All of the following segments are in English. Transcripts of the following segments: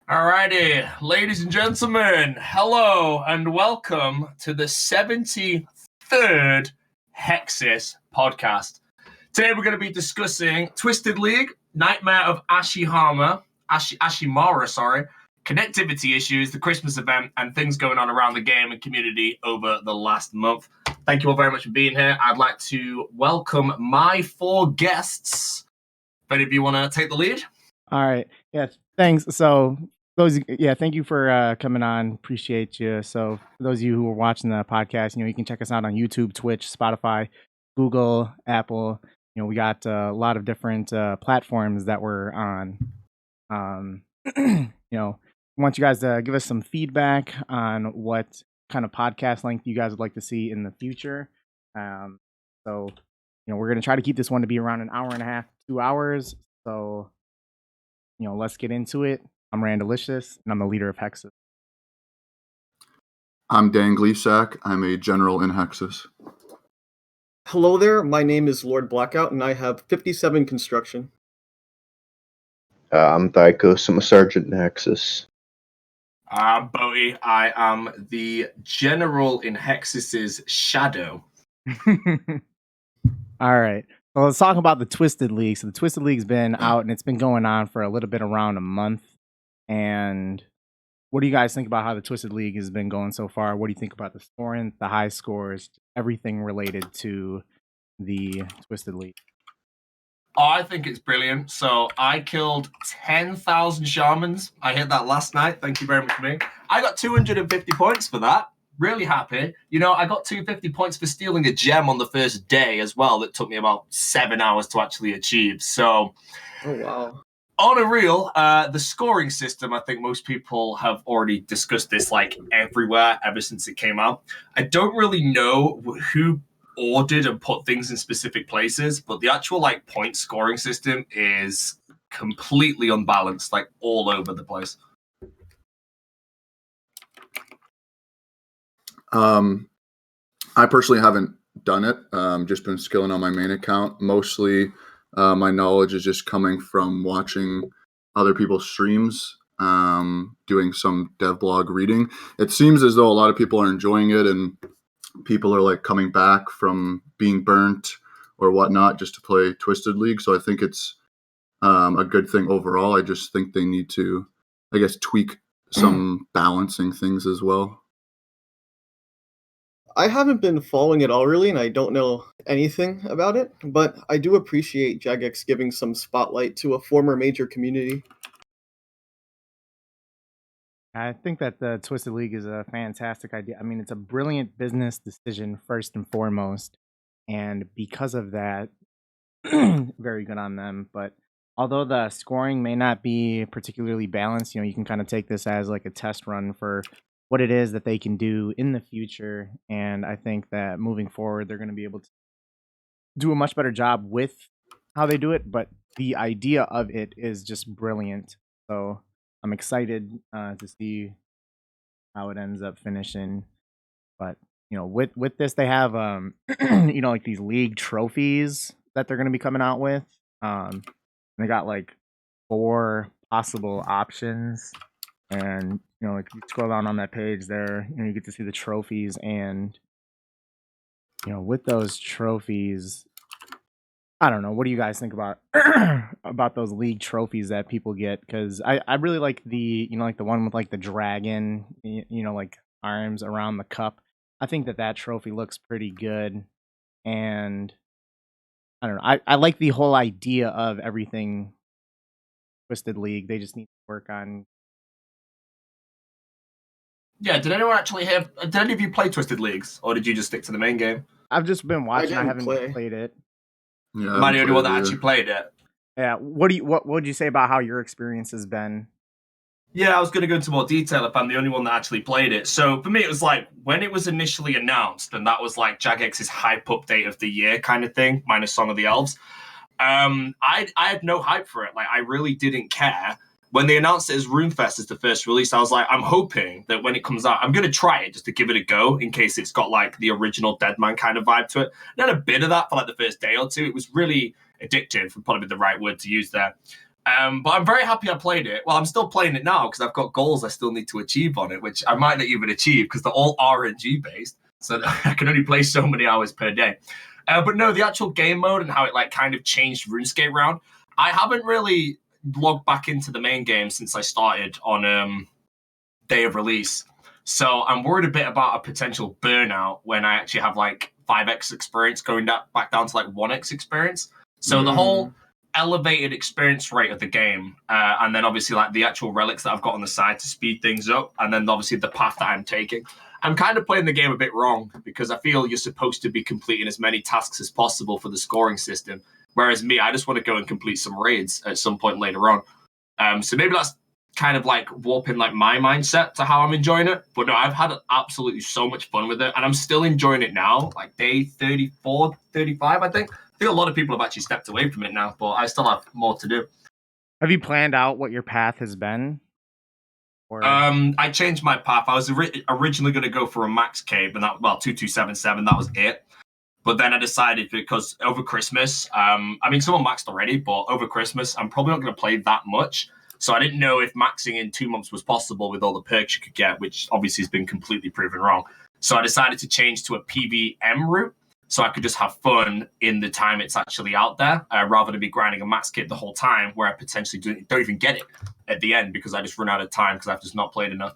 Alrighty, ladies and gentlemen, hello and welcome to the 73rd Hexis podcast. Today we're going to be discussing Twisted League, Nightmare of Ashimara, connectivity issues, the Christmas event, and things going on around the game and community over the last month. Thank you all very much for being here. I'd like to welcome my four guests. If any of you want to take the lead? All right. Yes. Thanks. Thank you for coming on. Appreciate you. So for those of you who are watching the podcast, you can check us out on YouTube, Twitch, Spotify, Google, Apple. We got a lot of different platforms that we're on. I want you guys to give us some feedback on what kind of podcast length you guys would like to see in the future. We're going to try to keep this one to be around an hour and a half, 2 hours. So, let's get into it. I'm Randalicious, and I'm the leader of Hexis. I'm Gleesac. I'm a general in Hexis. Hello there, my name is LordBlackout, and I have 57 construction. I'm Theikos. I'm a sergeant in Hexis. I'm B0aty. I am the general in Hexis's shadow. All right. Well, let's talk about the Twisted League. So the Twisted League's been out, and it's been going on for a little bit around a month. And what do you guys think about how the Twisted League has been going so far? What do you think about the scoring, the high scores, everything related to the Twisted League? Oh, I think it's brilliant. So I killed 10,000 shamans. I hit that last night. Thank you very much for me. I got 250 points for that. Really happy. I got 250 points for stealing a gem on the first day as well. That took me about 7 hours to actually achieve. So, oh wow. On a real, the scoring system, I think most people have already discussed this everywhere ever since it came out. I don't really know who ordered and put things in specific places, but the actual point scoring system is completely unbalanced, all over the place. I personally haven't done it. Just been skilling on my main account. Mostly my knowledge is just coming from watching other people's streams, doing some dev blog reading. It seems as though a lot of people are enjoying it and people are coming back from being burnt or whatnot just to play Twisted League. So I think it's a good thing overall. I just think they need to, tweak some balancing things as well. I haven't been following it all really, and I don't know anything about it, but I do appreciate Jagex giving some spotlight to a former major community. I think that the Twisted League is a fantastic idea. I mean, it's a brilliant business decision, first and foremost. And because of that, very good on them. But although the scoring may not be particularly balanced, you can kind of take this as a test run for what it is that they can do in the future. And I think that moving forward, they're going to be able to do a much better job with how they do it. But the idea of it is just brilliant. So I'm excited to see how it ends up finishing. But, with this, they have, these league trophies that they're going to be coming out with. And they got 4 possible options. And, if you scroll down on that page there, you get to see the trophies. And, with those trophies, I don't know. What do you guys think about about those league trophies that people get? Because I really like the the one with the dragon, arms around the cup. I think that trophy looks pretty good, and I don't know. I like the whole idea of everything Twisted League. They just need to work on. Yeah, did anyone actually did any of you play Twisted Leagues, or did you just stick to the main game? I've just been watching. I haven't played it. Yeah, am I the only one that actually played it? Yeah. What would you say about how your experience has been? Yeah, I was going to go into more detail if I'm the only one that actually played it. So for me, it was when it was initially announced, and that was Jagex's hype update of the year kind of thing, minus Song of the Elves. I had no hype for it. I really didn't care. When they announced it as RuneFest as the first release, I was I'm hoping that when it comes out, I'm going to try it just to give it a go in case it's got the original Deadman kind of vibe to it. And I had a bit of that for the first day or two. It was really addictive, would probably be the right word to use there. But I'm very happy I played it. Well, I'm still playing it now because I've got goals I still need to achieve on it, which I might not even achieve because they're all RNG based. So I can only play so many hours per day. But no, the actual game mode and how it like kind of changed RuneScape round. I haven't really logged back into the main game since I started on day of release. So I'm worried a bit about a potential burnout when I actually have like 5x experience going back down to like 1x experience. So the whole elevated experience rate of the game, and then obviously like the actual relics that I've got on the side to speed things up, and then obviously the path that I'm taking. I'm kind of playing the game a bit wrong because I feel you're supposed to be completing as many tasks as possible for the scoring system. Whereas me, I just want to go and complete some raids at some point later on. So maybe that's kind of like warping like my mindset to how I'm enjoying it. But no, I've had absolutely so much fun with it, and I'm still enjoying it now, like day 34, 35, I think. I think a lot of people have actually stepped away from it now, but I still have more to do. Have you planned out what your path has been? Or I changed my path. I was originally going to go for a max cave, and that 2277, that was it. But then I decided because over Christmas, I mean, someone maxed already, but over Christmas, I'm probably not going to play that much. So I didn't know if maxing in 2 months was possible with all the perks you could get, which obviously has been completely proven wrong. So I decided to change to a PVM route so I could just have fun in the time it's actually out there, rather than be grinding a max kit the whole time where I potentially don't even get it at the end because I just run out of time because I've just not played enough.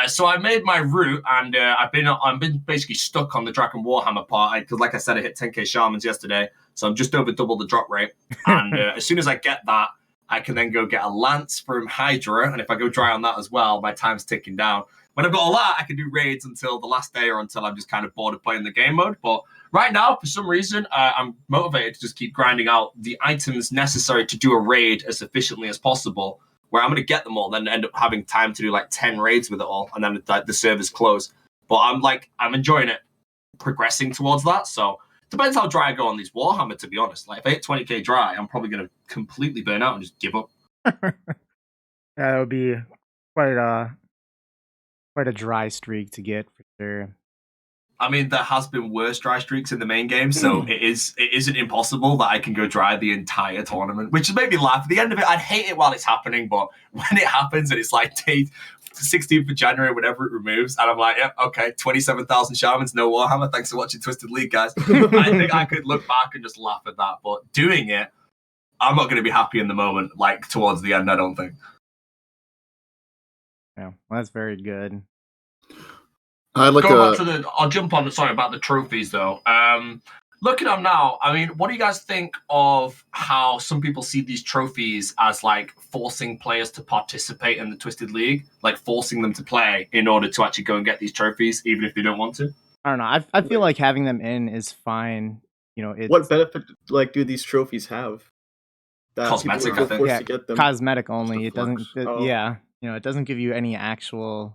So I made my route, and I've been basically stuck on the Dragon Warhammer part because, like I said, I hit 10k shamans yesterday, so I'm just over double the drop rate. And as soon as I get that, I can then go get a lance from Hydra, and if I go dry on that as well, my time's ticking down. When I've got all that, I can do raids until the last day or until I'm just kind of bored of playing the game mode. But right now, for some reason, I'm motivated to just keep grinding out the items necessary to do a raid as efficiently as possible, where I'm going to get them all, then end up having time to do like 10 raids with it all, and then the servers close. But I'm enjoying it, progressing towards that. So depends how dry I go on these Warhammer, to be honest. Like if I hit 20k dry, I'm probably going to completely burn out and just give up. yeah, that would be quite a dry streak to get for sure. I mean, there has been worse dry streaks in the main game, so it isn't impossible that I can go dry the entire tournament, which made me laugh. At the end of it, I'd hate it while it's happening, but when it happens and it's like day 16th of January, whenever it removes, and I'm like, yep, okay, 27,000 shamans, no Warhammer. Thanks for watching Twisted League, guys. I think I could look back and just laugh at that, but doing it, I'm not going to be happy in the moment, like towards the end, I don't think. Yeah, well, that's very good. I'll jump on. Sorry about the trophies though. Looking at them now, I mean, what do you guys think of how some people see these trophies as like forcing players to participate in the Twisted League, like forcing them to play in order to actually go and get these trophies, even if they don't want to? I don't know. I feel like having them in is fine. You know, what benefit like do these trophies have? That Cosmetic, people I think. forced to get them. Cosmetic only. It doesn't. Oh. Yeah, you know, it doesn't give you any actual,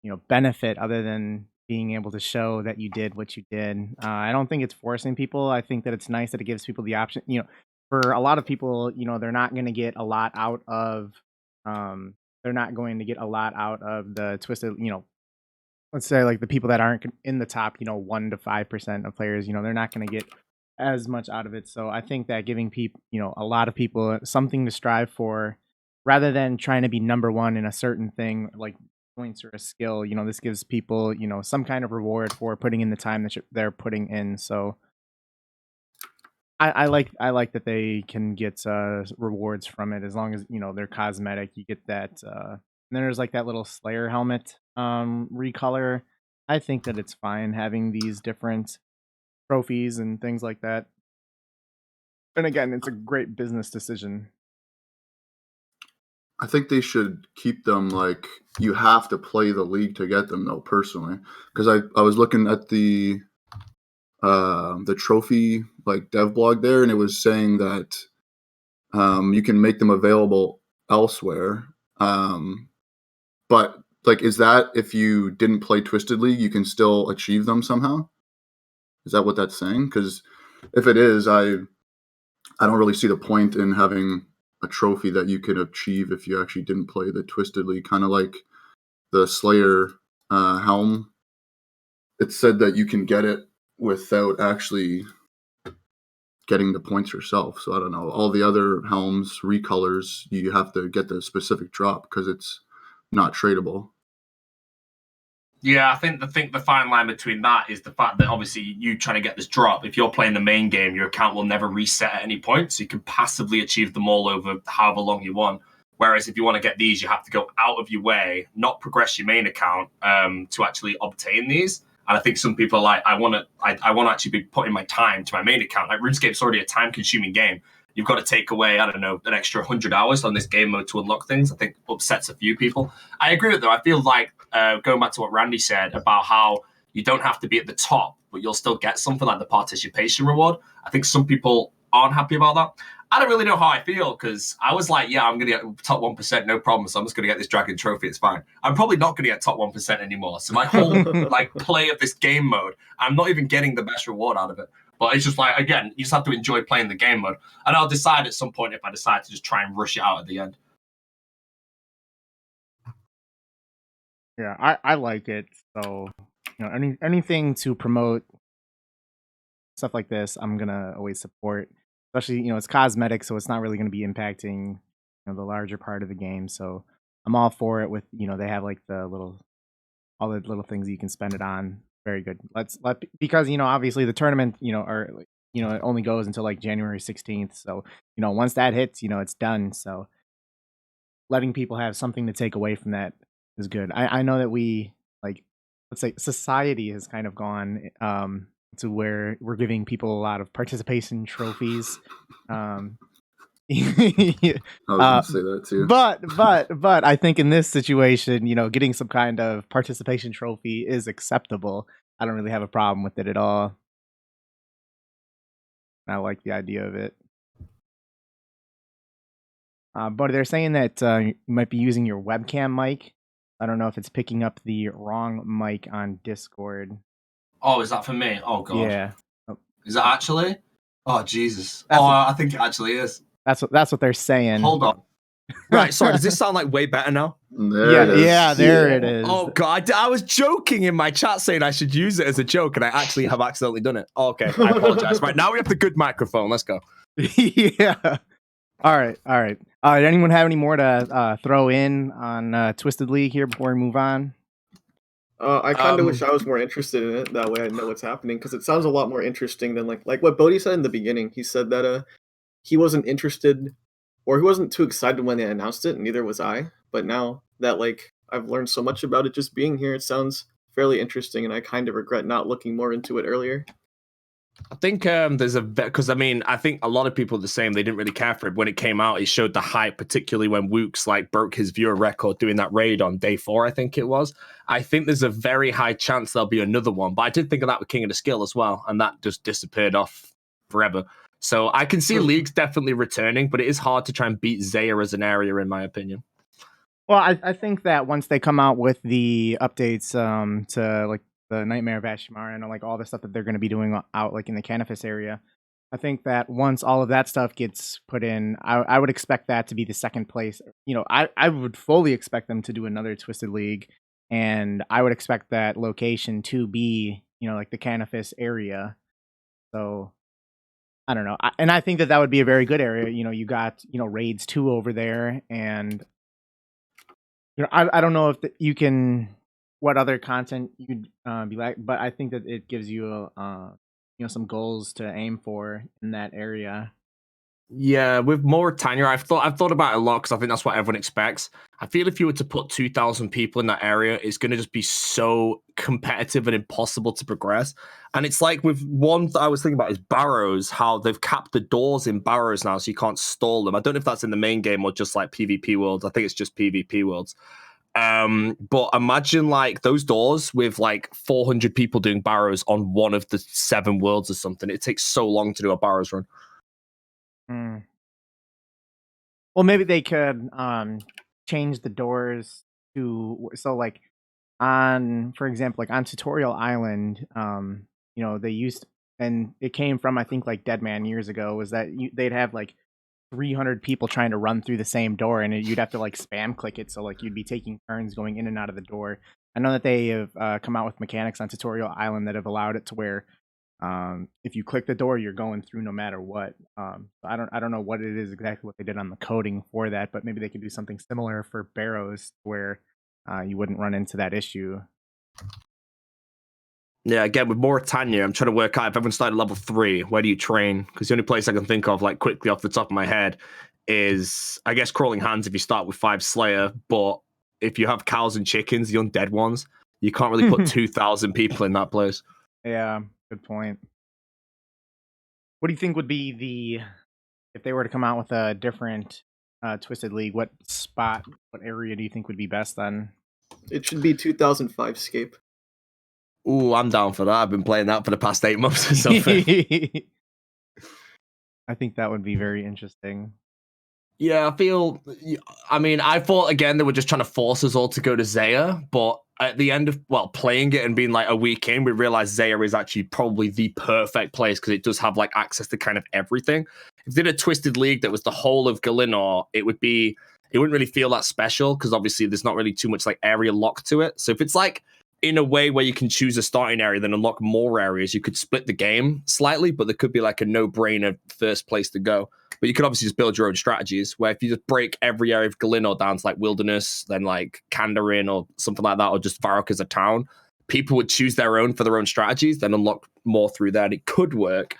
you know, benefit other than being able to show that you did what you did. I don't think it's forcing people. I think that it's nice that it gives people the option. You know, for a lot of people, you know, they're not going to get a lot out of. They're not going to get a lot out of the Twisted. You know, let's say like the people that aren't in the top, you know, 1 to 5% of players. You know, they're not going to get as much out of it. So I think that giving people, you know, a lot of people something to strive for, rather than trying to be number one in a certain thing like points or a skill, you know, this gives people, you know, some kind of reward for putting in the time that they're putting in. So I like that they can get rewards from it as long as, you know, they're cosmetic. You get that and then there's like that little Slayer helmet recolor. I think that it's fine having these different trophies and things like that. And again, it's a great business decision. I think they should keep them like you have to play the league to get them though, personally. Because I was looking at the trophy like dev blog there, and it was saying that you can make them available elsewhere. But like, is that if you didn't play Twisted League, you can still achieve them somehow? Is that what that's saying? Because if it is, I don't really see the point in having a trophy that you could achieve if you actually didn't play the Twisted League. Kind of like the Slayer helm. It said that you can get it without actually getting the points yourself. So I don't know. All the other helms, recolors, you have to get the specific drop because it's not tradable. Yeah, I think the fine line between that is the fact that obviously you trying to get this drop. If you're playing the main game, your account will never reset at any point, so you can passively achieve them all over however long you want. Whereas if you want to get these, you have to go out of your way, not progress your main account to actually obtain these. And I think some people are like, I want to actually be putting my time to my main account. Like RuneScape's already a time-consuming game. You've got to take away, I don't know, an extra 100 hours on this game mode to unlock things. I think upsets a few people. I agree with it, though. I feel like, going back to what Randy said about how you don't have to be at the top, but you'll still get something like the participation reward. I think some people aren't happy about that. I don't really know how I feel, because I was like, yeah, I'm going to get top 1%, no problem. So I'm just going to get this dragon trophy. It's fine. I'm probably not going to get top 1% anymore. So my whole play of this game mode, I'm not even getting the best reward out of it. But it's just like, again, you just have to enjoy playing the game mode. And I'll decide at some point if I decide to just try and rush it out at the end. Yeah, I like it. So, anything to promote stuff like this, I'm gonna always support. Especially, it's cosmetic, so it's not really gonna be impacting, the larger part of the game. So I'm all for it. With they have like all the little things you can spend it on. Very good. Because obviously the tournament it only goes until like January 16th. So once that hits, it's done. So letting people have something to take away from that is good. I know that let's say society has kind of gone to where we're giving people a lot of participation trophies. I was gonna say that too. But I think in this situation, getting some kind of participation trophy is acceptable. I don't really have a problem with it at all. I like the idea of it. But they're saying that you might be using your webcam mic. I don't know if it's picking up the wrong mic on Discord. Oh, is that for me? Oh, God. Yeah. Is that actually? Oh, Jesus. I think it actually is. That's what they're saying. Hold on. Right, sorry, does this sound like way better now? There it is. Oh, God, I was joking in my chat saying I should use it as a joke, and I actually have accidentally done it. Oh, okay, I apologize. Right, now we have the good microphone. Let's go. Yeah. All right. Did anyone have any more to throw in on Twisted League here before we move on? I kind of wish I was more interested in it. That way I know what's happening, because it sounds a lot more interesting than like what B0aty said in the beginning. He said that he wasn't interested, or he wasn't too excited when they announced it, and neither was I. But now that I've learned so much about it just being here, it sounds fairly interesting, and I kind of regret not looking more into it earlier. I think there's because I think a lot of people are the same. They didn't really care for it when it came out. It showed the hype, particularly when Wooks broke his viewer record doing that raid on day 4, I think it was. I think there's a very high chance there'll be another one, but I did think of that with King of the Skill as well, and that just disappeared off forever. So I can see leagues definitely returning, but it is hard to try and beat Zaya as an area, in my opinion. Well, I think that once they come out with the updates to the Nightmare of Ashimara and all the stuff that they're going to be doing out in the Canifis area, I think that once all of that stuff gets put in, I would expect that to be the second place. I would fully expect them to do another Twisted League, and I would expect that location to be the Canifis area. So I don't know, and I think that would be a very good area. You got raids 2 over there, and I don't know if you can. What other content you'd be like, but I think that it gives you some goals to aim for in that area. Yeah, with Mauritania, I've thought about it a lot, because I think that's what everyone expects. I feel if you were to put 2,000 people in that area, it's going to just be so competitive and impossible to progress. And it's like with one that I was thinking about is Barrows, how they've capped the doors in Barrows now, so you can't stall them. I don't know if that's in the main game or just PvP worlds. I think it's just PvP worlds. But imagine those doors with 400 people doing Barrows on one of the 7 worlds or something. It takes so long to do a Barrows run. Well, maybe they could change the doors to on, for example, on Tutorial Island, they used, and it came from I think Deadman years ago, was that they'd have 300 people trying to run through the same door, and you'd have to spam click it, so you'd be taking turns going in and out of the door. I know that they have come out with mechanics on Tutorial Island that have allowed it to where if you click the door, you're going through no matter what. I don't know what it is exactly what they did on the coding for that, but maybe they could do something similar for barrows where you wouldn't run into that issue. Yeah, again, with Mauritania, I'm trying to work out if everyone started level 3, where do you train? Because the only place I can think of, like quickly off the top of my head, is, I guess, Crawling Hands if you start with 5 Slayer, but if you have cows and chickens, the undead ones, you can't really put 2,000 people in that place. Yeah, good point. What do you think would be if they were to come out with a different Twisted League, what area do you think would be best then? It should be 2005 Scape. Ooh, I'm down for that. I've been playing that for the past 8 months or something. I think that would be very interesting. Yeah, I thought, again, they were just trying to force us all to go to Zaya, but at the end of, playing it and being like a week in, we realized Zaya is actually probably the perfect place because it does have like access to kind of everything. If they did a Twisted League that was the whole of Galinor, it wouldn't really feel that special because obviously there's not really too much like area lock to it. So if it's like in a way where you can choose a starting area, then unlock more areas, you could split the game slightly, but there could be like a no-brainer first place to go. But you could obviously just build your own strategies, where if you just break every area of Galinor down to like Wilderness, then like Kandarin or something like that, or just Varrock as a town, people would choose their own for their own strategies, then unlock more through that. It could work,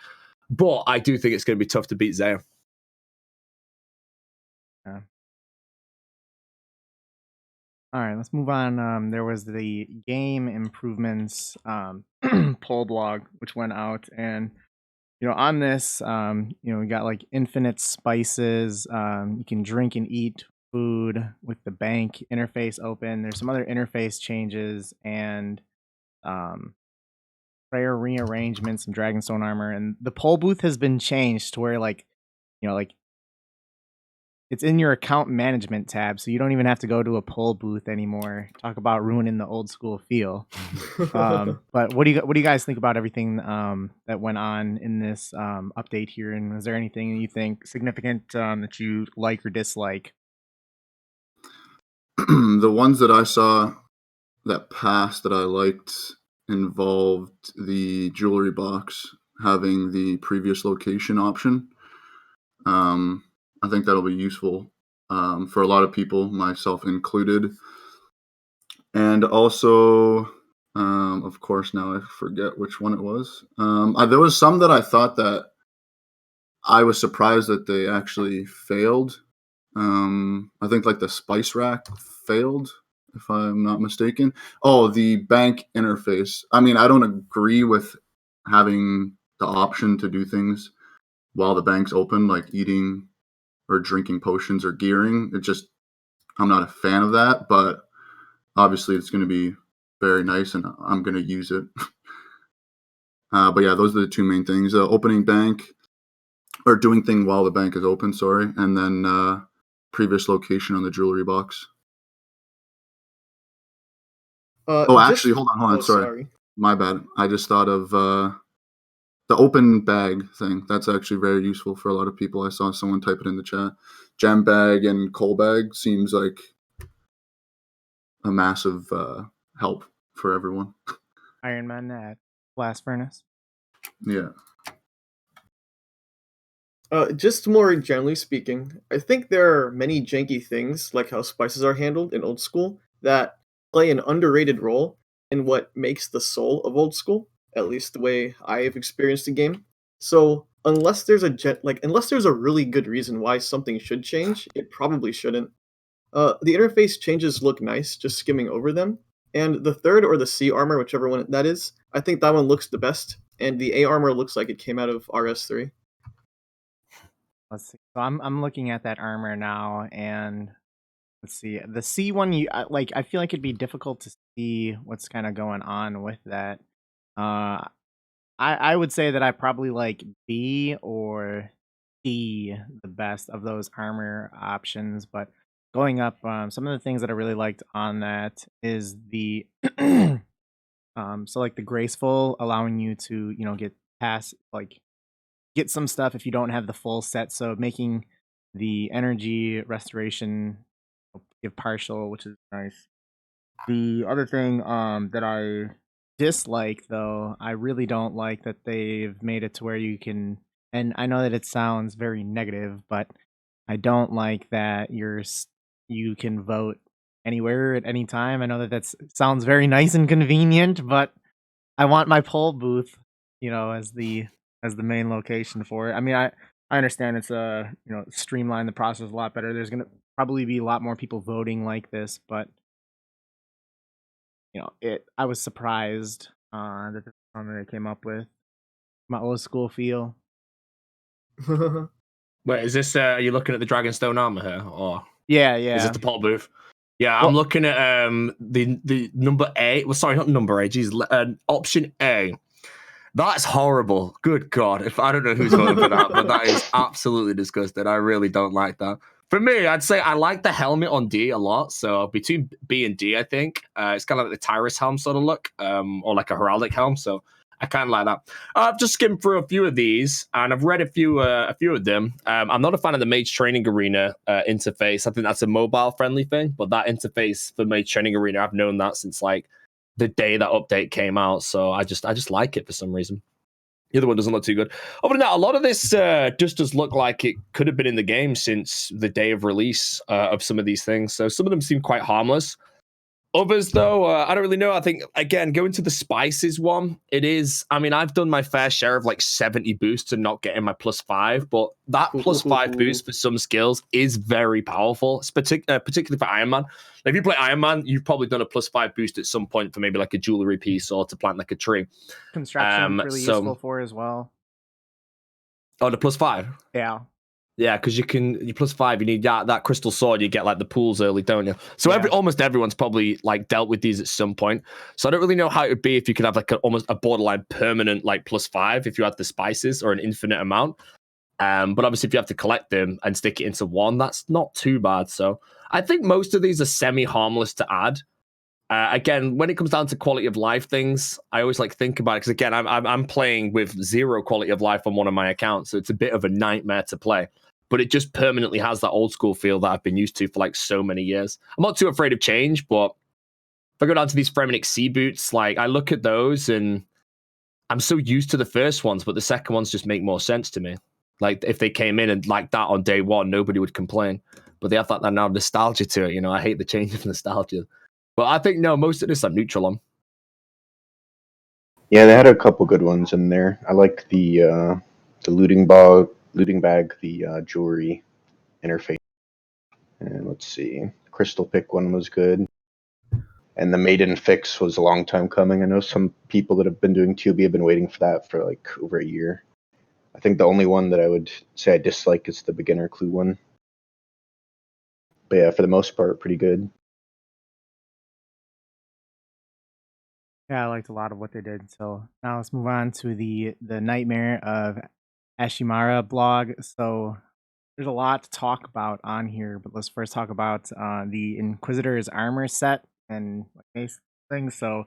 but I do think it's going to be tough to beat Zaya. Yeah. All right, let's move on. There was the game improvements poll blog, which went out, and on this, we got like infinite spices. You can drink and eat food with the bank interface open. There's some other interface changes and prayer rearrangement, some Dragonstone armor, and the poll booth has been changed to where like it's in your account management tab, so you don't even have to go to a poll booth anymore. Talk about ruining the old school feel. But what do you guys think about everything that went on in this update here? And was there anything you think significant that you like or dislike? The ones that I saw that passed that I liked involved the jewelry box having the previous location option. I think that'll be useful for a lot of people, myself included. And also, of course, now I forget which one it was. There was some that I thought that I was surprised that they actually failed. I think like the spice rack failed, if I'm not mistaken. Oh, the bank interface. I mean, I don't agree with having the option to do things while the bank's open, like eating or drinking potions or gearing. I'm not a fan of that, but obviously it's going to be very nice and I'm going to use it. But yeah, those are the two main things. Opening bank or doing thing while the bank is open, sorry. And then previous location on the jewelry box. Actually, hold on. Sorry. My bad. I just thought of the open bag thing. That's actually very useful for a lot of people. I saw someone type it in the chat. Gem bag and coal bag seems like a massive help for everyone. Iron Man at Blast Furnace. Yeah. Just more generally speaking, I think there are many janky things, like how spices are handled in old school, that play an underrated role in what makes the soul of old school, at least the way I have experienced the game. So unless there's a really good reason why something should change, it probably shouldn't. The interface changes look nice just skimming over them, and the third or the C armor, whichever one that is, I think that one looks the best, and the A armor looks like it came out of RS3. Let's see. So I'm looking at that armor now, and let's see. The C one, I feel like it'd be difficult to see what's kind of going on with that. I would say that I probably like B or D the best of those armor options, but going up, some of the things that I really liked on that is the so like the graceful, allowing you to get past get some stuff if you don't have the full set. So making the energy restoration give partial, which is nice. The other thing that I dislike, though, I really don't like that they've made it to where you can. And I know that it sounds very negative, but I don't like that you can vote anywhere at any time. I know that sounds very nice and convenient, but I want my poll booth, as the main location for it. I mean, I understand it's streamline the process a lot better. There's gonna probably be a lot more people voting like this, but I was surprised that the one that I came up with, my old school feel. Wait, is this? Are you looking at the Dragonstone Armour here, or Yeah, is yeah. this the pot booth? Yeah, Well- I'm looking at the number A. Well, sorry, not number A. Geez, option A. That's horrible. Good God. If I don't know who's voting for that, but that is absolutely disgusting. I really don't like that. For me, I'd say I like the helmet on D a lot. So between B and D, I think it's kind of like the Tyrus helm sort of look, or like a heraldic helm. So I kind of like that. I've just skimmed through a few of these, and I've read a few of them. I'm not a fan of the Mage Training Arena interface. I think that's a mobile friendly thing, but that interface for Mage Training Arena, I've known that since like the day that update came out. So I just like it for some reason. The other one doesn't look too good. Other than that, a lot of this just does look like it could have been in the game since the day of release of some of these things. So some of them seem quite harmless. Others, though, I don't really know. I think, again, going to the spices one, it is. I mean, I've done my fair share of like 70 boosts and not getting my +5, but that +5 boost for some skills is very powerful, particularly for Iron Man. If you play Iron Man, you've probably done a +5 boost at some point for maybe like a jewelry piece or to plant like a tree. Construction really useful for as well. Oh, the +5? Yeah. Yeah, because you +5, you need that crystal sword, you get like the pools early, don't you? So Yeah. almost everyone's probably like dealt with these at some point. So I don't really know how it would be if you could have like almost a borderline permanent like +5 if you had the spices or an infinite amount. But obviously if you have to collect them and stick it into one, that's not too bad. So I think most of these are semi-harmless to add. Again, when it comes down to quality of life things, I always like think about it because again, I'm playing with 0 quality of life on one of my accounts, so it's a bit of a nightmare to play. But it just permanently has that old school feel that I've been used to for like so many years. I'm not too afraid of change, but if I go down to these Fremenic sea boots, like I look at those and I'm so used to the first ones, but the second ones just make more sense to me. Like if they came in and like that on day one, nobody would complain. But they have that now nostalgia to it. I hate the change of nostalgia. But I think, no, most of this I'm neutral on. Yeah, they had a couple good ones in there. I like the looting bag, the jewelry interface. And let's see, Crystal Pick one was good. And the Maiden Fix was a long time coming. I know some people that have been doing TOB have been waiting for that for like over a year. I think the only one that I would say I dislike is the Beginner Clue one. But yeah, for the most part, pretty good. Yeah, I liked a lot of what they did. So now let's move on to the Nightmare of Ashimara blog. So there's a lot to talk about on here, but let's first talk about the Inquisitors Armor set and things. So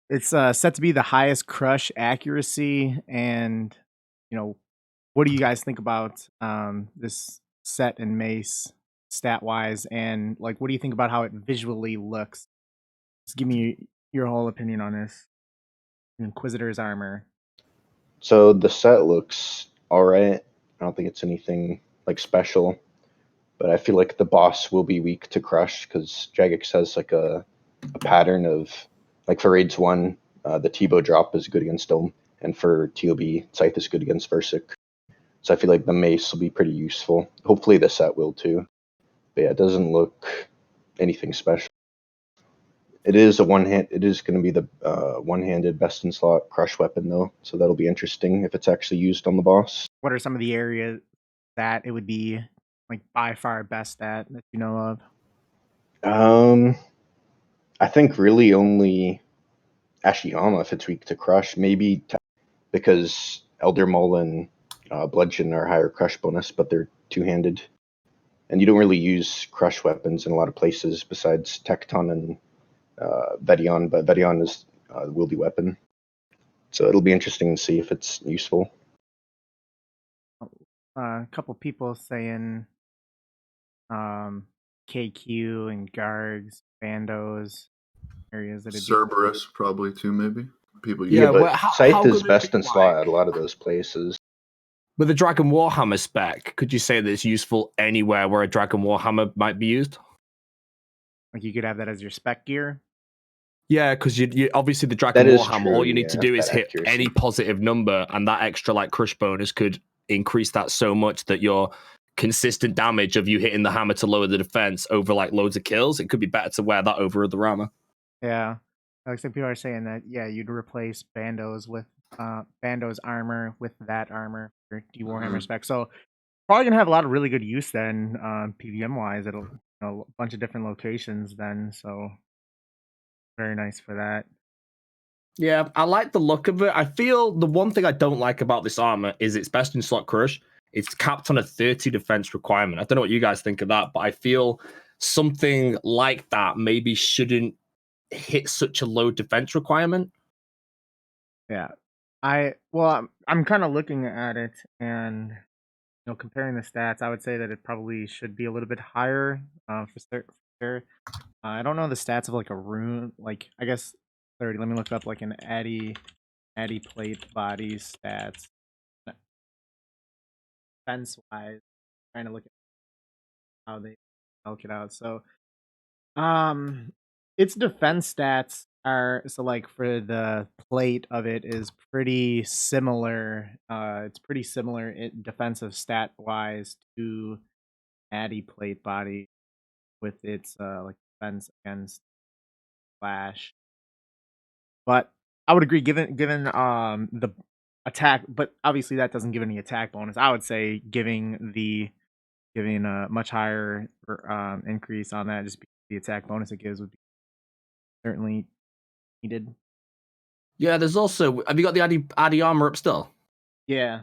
it's set to be the highest crush accuracy, and what do you guys think about this set and mace stat wise, and like what do you think about how it visually looks? Just give me your whole opinion on this. Inquisitor's Armor. So the set looks alright. I don't think it's anything like special, but I feel like the boss will be weak to crush because Jagex has like a pattern of like for raids 1, the T-bow drop is good against Dome, and for TOB, Scythe is good against Versic. So I feel like the mace will be pretty useful. Hopefully the set will too. But yeah, it doesn't look anything special. It is It is going to be the one-handed best in slot crush weapon though, so that'll be interesting if it's actually used on the boss. What are some of the areas that it would be like by far best at that you know of? I think really only Ashiyama if it's weak to crush. Maybe because Elder Maul and Bludgeon are higher crush bonus, but they're two-handed, and you don't really use crush weapons in a lot of places besides Tecton and Vedion, but Vedion is the wieldy weapon. So it'll be interesting to see if it's useful. A couple people saying KQ and Gargs, Bandos, areas that it'd be. Cerberus probably too, maybe. People use Yeah, it. well, but how Scythe is good would it best be, in slot like- at a lot of those places. With the Dragon Warhammer spec, could you say that it's useful anywhere where a Dragon Warhammer might be used? Like you could have that as your spec gear. Yeah, because you obviously the Dragon That is Warhammer, true, all you need to yeah, do is that hit accuracy. any positive number, and that extra like crush bonus could increase that so much that your consistent damage of you hitting the hammer to lower the defense over like loads of kills, it could be better to wear that over other armor. Yeah. Like some people are saying that, yeah, you'd replace Bando's with Bando's armor with that armor for D-Warhammer spec. So probably gonna have a lot of really good use then, PVM wise. It'll a bunch of different locations then, so very nice for that. Yeah, I like the look of it. I feel the one thing I don't like about this armor is its best in slot crush. It's capped on a 30 defense requirement. I don't know what you guys think of that, but I feel something like that maybe shouldn't hit such a low defense requirement. Yeah. I'm kind of looking at it and comparing the stats, I would say that it probably should be a little bit higher for sure. I don't know the stats of like a rune, like I guess 30. Let me look up like an Addy plate body stats. Defense wise, trying to look at how they calc it out. So its defense stats are like for the plate of it is pretty similar. It's pretty similar in defensive stat wise to Addy plate body with its like defense against flash. But I would agree, given the attack, but obviously that doesn't give any attack bonus. I would say giving a much higher increase on that, just because the attack bonus it gives would be certainly needed. Yeah, there's also, have you got the Addy armor up still? Yeah.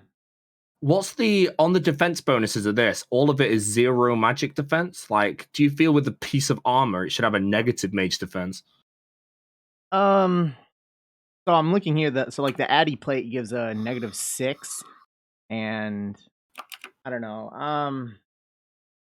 What's on the defense bonuses of this? All of it is 0 magic defense. Like, do you feel with a piece of armor it should have a negative mage defense? So I'm looking here that like the Addy plate gives a -6, and I don't know.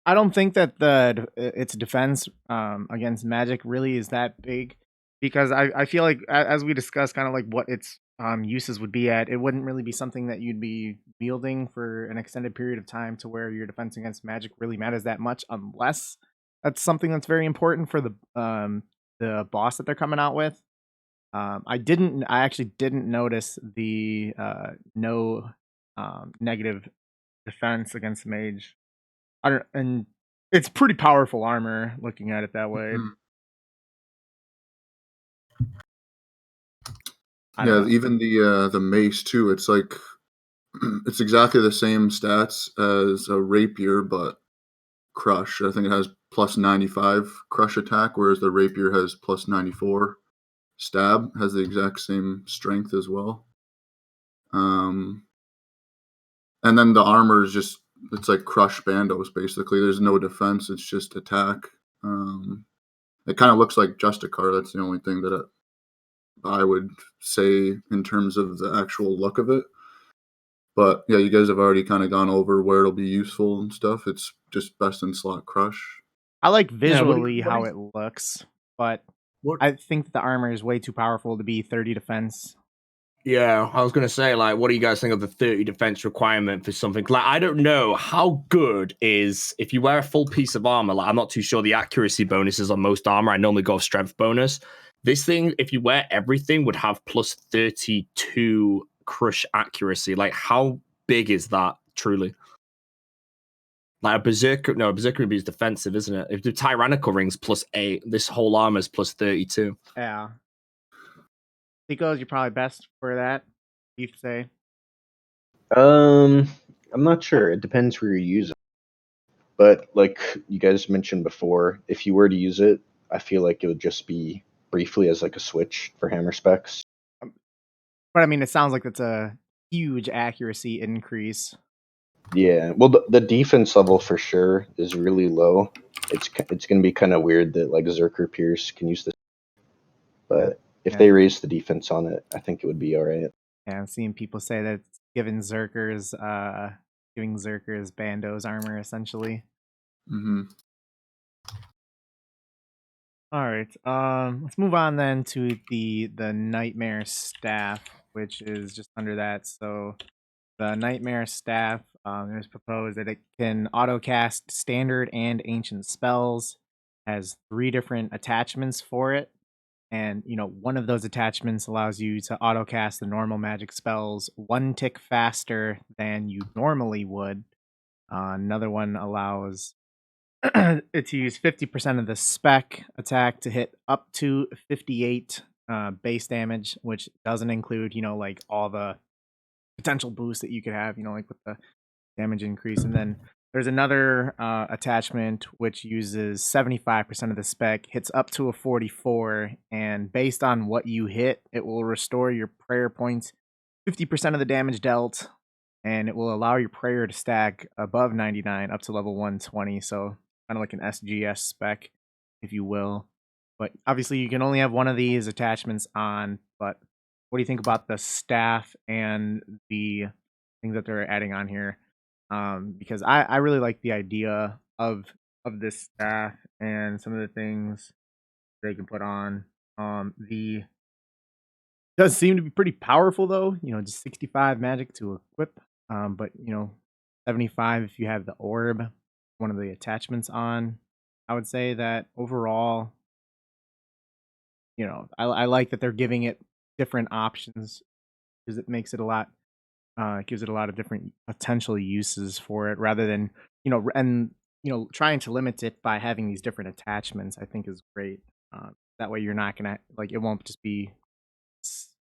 I don't think that its defense against magic really is that big, because I feel like as we discussed, kind of like what its uses would be at, it wouldn't really be something that you'd be wielding for an extended period of time to where your defense against magic really matters that much, unless that's something that's very important for the boss that they're coming out with. I actually didn't notice the no negative defense against mage. And it's pretty powerful armor looking at it that way. Yeah, even the mace too. It's like it's exactly the same stats as a rapier, but crush. I think it has plus 95 crush attack, whereas the rapier has plus 94 stab. Has the exact same strength as well. And then the armor is just, it's like crush bandos basically. There's no defense, it's just attack. It kind of looks like Justicar. That's the only thing that I would say in terms of the actual look of it. But yeah, you guys have already kind of gone over where it'll be useful and stuff. It's just best in slot crush. I like visually how it looks, but What? I think the armor is way too powerful to be 30 defense. Yeah, I was going to say, like, what do you guys think of the 30 defense requirement for something? Like, I don't know how good is, if you wear a full piece of armor, like, I'm not too sure the accuracy bonuses on most armor. I normally go strength bonus. This thing, if you wear everything, would have plus 32 crush accuracy. Like, how big is that, truly? Like, a Berserker would be defensive, isn't it? If the Tyrannical ring's plus 8, this whole armor is plus 32. Yeah. Theikos, you're probably best for that, you'd say. I'm not sure. It depends where you use it. But like you guys mentioned before, if you were to use it, I feel like it would just be briefly as like a switch for hammer specs. But I mean, it sounds like that's a huge accuracy increase. Yeah, well, the defense level for sure is really low. It's going to be kind of weird that like Zerker Pierce can use this, but if they raise the defense on it, I think it would be all right. Yeah, I'm seeing people say that it's giving Zerkers Bando's armor essentially. Mm-hmm. All right. Let's move on then to the Nightmare Staff, which is just under that. So the Nightmare Staff, it was proposed that it can autocast standard and ancient spells. Has 3 different attachments for it, and one of those attachments allows you to autocast the normal magic spells 1 tick faster than you normally would. Another one allows it to use 50% of the spec attack to hit up to 58 base damage, which doesn't include, like all the potential boosts that you could have, like with the damage increase. And then there's another attachment which uses 75% of the spec, hits up to a 44, and based on what you hit, it will restore your prayer points 50% of the damage dealt, and it will allow your prayer to stack above 99 up to level 120. So kind of like an SGS spec, if you will. But obviously, you can only have one of these attachments on. But what do you think about the staff and the things that they're adding on here? Because I really like the idea of this staff and some of the things they can put on. The does seem to be pretty powerful though. Just 65 magic to equip. But 75 if you have the orb, one of the attachments on. I would say that overall, I like that they're giving it different options because it makes it a lot. Gives it a lot of different potential uses for it, rather than trying to limit it by having these different attachments. I think is great. That way, you're not gonna it won't just be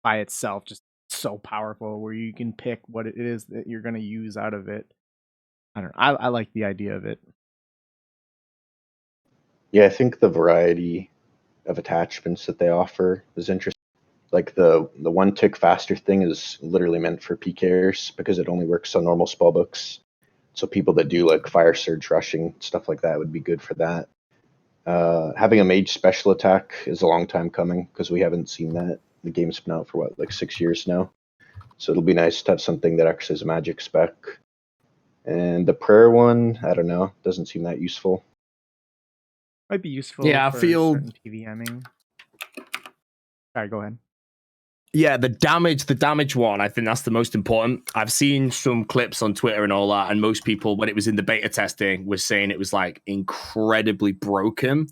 by itself just so powerful where you can pick what it is that you're gonna use out of it. I don't know. I like the idea of it. Yeah, I think the variety of attachments that they offer is interesting. Like the 1 tick faster thing is literally meant for PKers because it only works on normal spellbooks. So people that do like fire surge rushing, stuff like that would be good for that. Having a mage special attack is a long time coming because we haven't seen that. The game's been out for like 6 years now. So it'll be nice to have something that actually has a magic spec. And the prayer one, I don't know, doesn't seem that useful. Might be useful. Yeah, I for feel certain PVMing. Sorry, go ahead. Yeah, the damage one, I think that's the most important. I've seen some clips on Twitter and all that, and most people, when it was in the beta testing, was saying it was like incredibly broken.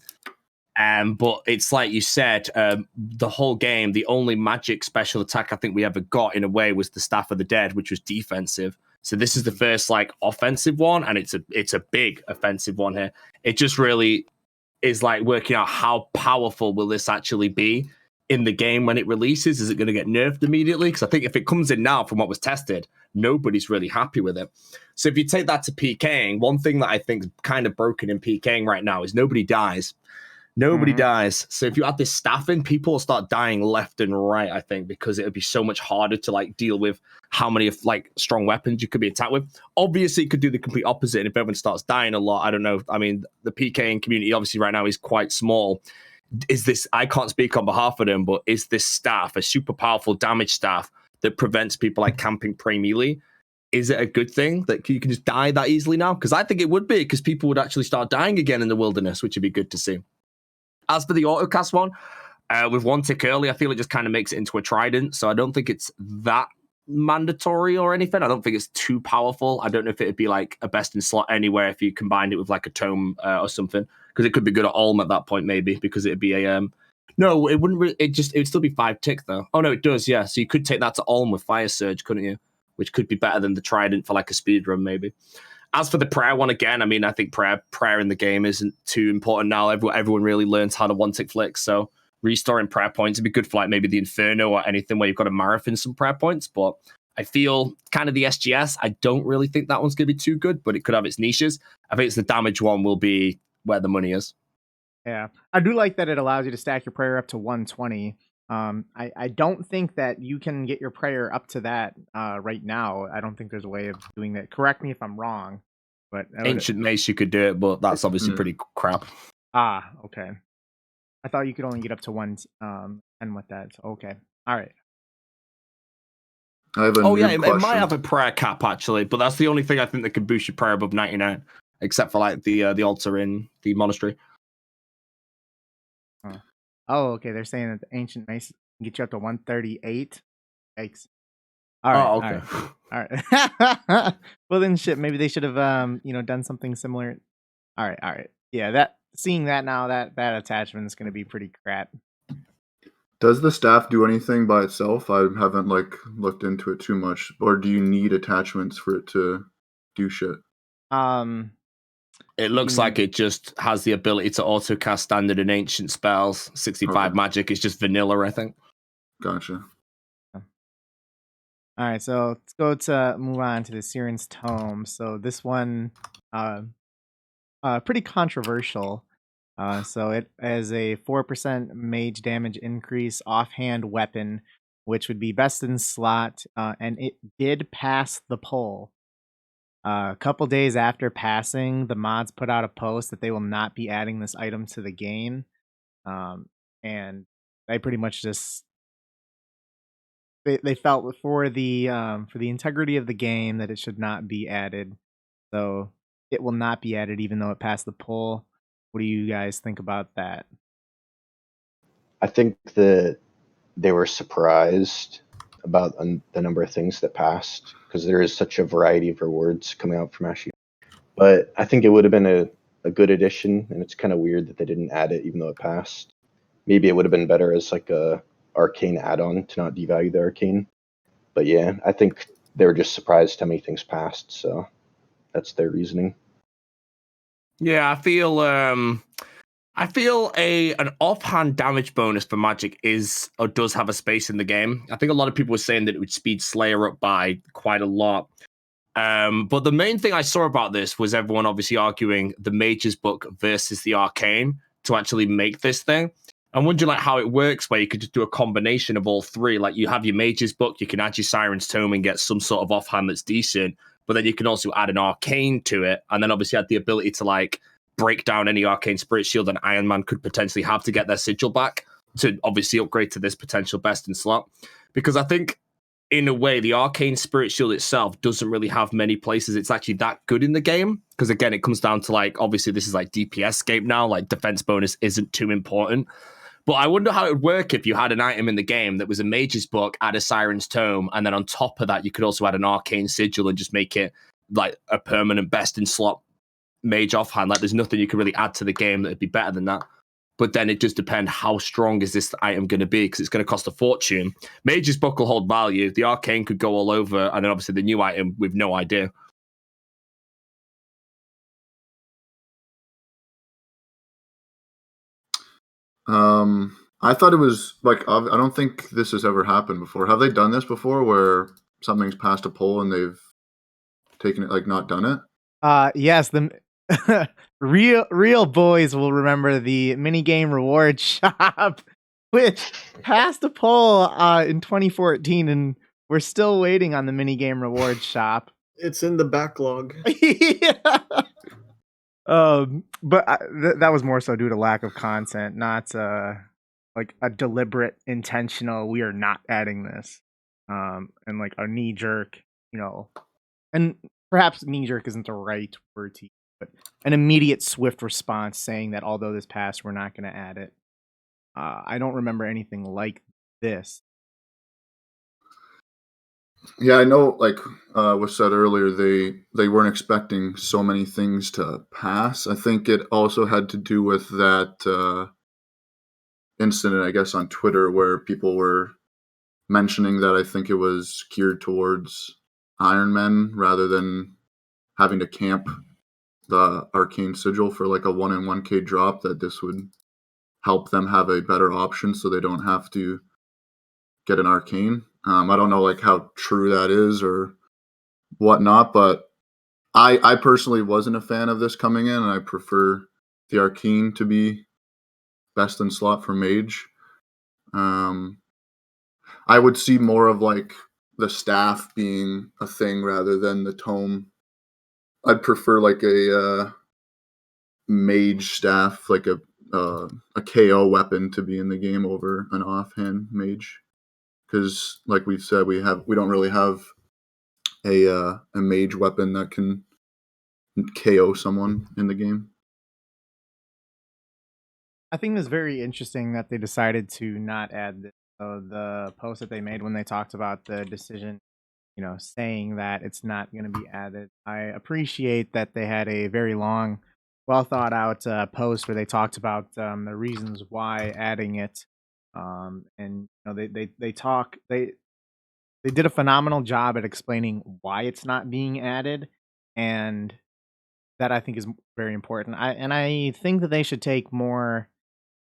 But it's like you said, the whole game, the only magic special attack I think we ever got in a way was the Staff of the Dead, which was defensive. So this is the first like offensive one, and it's a big offensive one here. It just really is like working out how powerful will this actually be in the game when it releases. Is it going to get nerfed immediately? Because I think if it comes in now from what was tested, nobody's really happy with it. So if you take that to PKing, one thing that I think is kind of broken in PKing right now is nobody dies. Nobody dies. So if you add this staff in, people will start dying left and right, I think, because it would be so much harder to like deal with how many of like strong weapons you could be attacked with. Obviously, it could do the complete opposite. And if everyone starts dying a lot, I don't know. I mean, the PKing community obviously right now is quite small. Is this, I can't speak on behalf of them, but is this staff a super powerful damage staff that prevents people like camping prey melee? Is it a good thing that you can just die that easily now? Because I think it would be, because people would actually start dying again in the wilderness, which would be good to see. As for the autocast one, with 1 tick early, I feel it just kind of makes it into a trident. So I don't think it's that mandatory or anything. I don't think it's too powerful. I don't know if it'd be like a best in slot anywhere if you combined it with like a tome or something, because it could be good at Ulm at that point maybe, because it'd be a no, it wouldn't. It would still be 5 tick though. Oh no, it does. Yeah, so you could take that to Ulm with Fire Surge, couldn't you? Which could be better than the trident for like a speed run maybe. As for the prayer one, again, I mean, I think prayer in the game isn't too important now. Everyone really learns how to 1 tick flick, so restoring prayer points would be good for like maybe the Inferno or anything where you've got to marathon some prayer points. But I feel kind of the SGS, I don't really think that one's going to be too good, but it could have its niches. I think it's the damage one will be where the money is. Yeah, I do like that it allows you to stack your prayer up to 120. I don't think that you can get your prayer up to that right now. I don't think there's a way of doing that. Correct me if I'm wrong, but Ancient Mace you could do it, but that's obviously pretty crap. Ah, okay. I thought you could only get up to 110 with that. So, okay, all right. I have a it might have a prayer cap actually, but that's the only thing I think that could boost your prayer above 99, except for like the altar in the monastery. Oh, okay. They're saying that the ancient mace can get you up to 138. Yikes. All right. Oh, okay. All right. Well, then shit. Maybe they should have done something similar. All right. Yeah, seeing that now, that attachment is going to be pretty crap. Does the staff do anything by itself? I haven't looked into it too much. Or do you need attachments for it to do shit? It looks like it just has the ability to auto-cast standard and ancient spells. 65 magic is just vanilla, I think. Gotcha. All right, so let's go to move on to the Sirians Tome. So this one, pretty controversial. So it has a 4% mage damage increase offhand weapon, which would be best in slot, and it did pass the poll. A couple days after passing, the mods put out a post that they will not be adding this item to the game, and they pretty much just they felt for the integrity of the game that it should not be added, so it will not be added even though it passed the poll. What do you guys think about that? I think that they were surprised about the number of things that passed because there is such a variety of rewards coming out from Ashy. But I think it would have been a good addition, and it's kind of weird that they didn't add it even though it passed. Maybe it would have been better as like a arcane add-on to not devalue the arcane. But yeah, I think they were just surprised how many things passed, so that's their reasoning. Yeah, I feel an offhand damage bonus for magic is or does have a space in the game. I think a lot of people were saying that it would speed Slayer up by quite a lot. But the main thing I saw about this was everyone obviously arguing the Mage's Book versus the Arcane to actually make this thing. I'm wondering like how it works where you could just do a combination of all three. Like you have your Mage's Book, you can add your Sirians Tome and get some sort of offhand that's decent, but then you can also add an Arcane to it, and then obviously add the ability to like break down any Arcane Spirit Shield an Iron Man could potentially have to get their sigil back to obviously upgrade to this potential best in slot. Because I think in a way, the Arcane Spirit Shield itself doesn't really have many places it's actually that good in the game. Because again, it comes down to like, obviously this is like DPS game now, like defense bonus isn't too important. But I wonder how it would work if you had an item in the game that was a Mage's Book, add a Sirians Tome, and then on top of that, you could also add an Arcane Sigil and just make it like a permanent best in slot mage offhand. Like there's nothing you could really add to the game that would be better than that. But then it just depends how strong is this item going to be, because it's going to cost a fortune. Mage's Book will hold value. The Arcane could go all over, and then obviously the new item, we've no idea. I thought it was like I don't think this has ever happened before. Have they done this before, where something's passed a poll and they've taken it, like not done it? Yes, the real boys will remember the Minigame Rewards shop, which passed a poll in 2014, and we're still waiting on the Minigame Rewards shop. It's in the backlog. Yeah. But that was more so due to lack of content, not like a deliberate, intentional. We are not adding this, and like a knee jerk, and perhaps knee jerk isn't the right word to use, but an immediate, swift response saying that although this passed, we're not going to add it. I don't remember anything like this. Yeah, I know, like was said earlier, they weren't expecting so many things to pass. I think it also had to do with that incident, I guess, on Twitter where people were mentioning that I think it was geared towards Iron Men rather than having to camp the Arcane Sigil for like a 1 in 1k drop, that this would help them have a better option so they don't have to get an Arcane. I don't know like how true that is or whatnot, but I personally wasn't a fan of this coming in, and I prefer the Arcane to be best in slot for Mage. I would see more of like the staff being a thing rather than the tome. I'd prefer like a mage staff, like a KO weapon to be in the game over an offhand mage. Because, like we've said, we don't really have a mage weapon that can KO someone in the game. I think it's very interesting that they decided to not add this. So the post that they made when they talked about the decision, saying that it's not going to be added. I appreciate that they had a very long, well thought out post where they talked about the reasons why adding it. And they did a phenomenal job at explaining why it's not being added, and that I think is very important. I think that they should take more.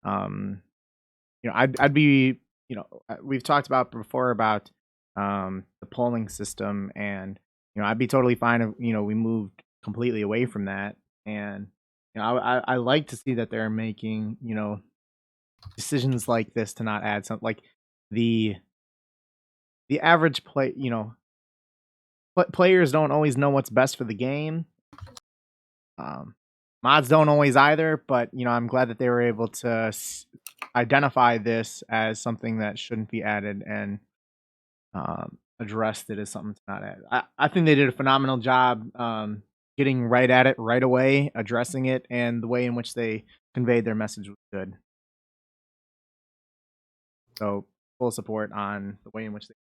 I'd be, we've talked about before about the polling system, and I'd be totally fine if we moved completely away from that. And I like to see that they're making decisions like this to not add something like the average players don't always know what's best for the game. Mods don't always either, but I'm glad that they were able to identify this as something that shouldn't be added and addressed it as something to not add. I think they did a phenomenal job getting right at it right away, addressing it, and the way in which they conveyed their message was good. So full support on the way in which they.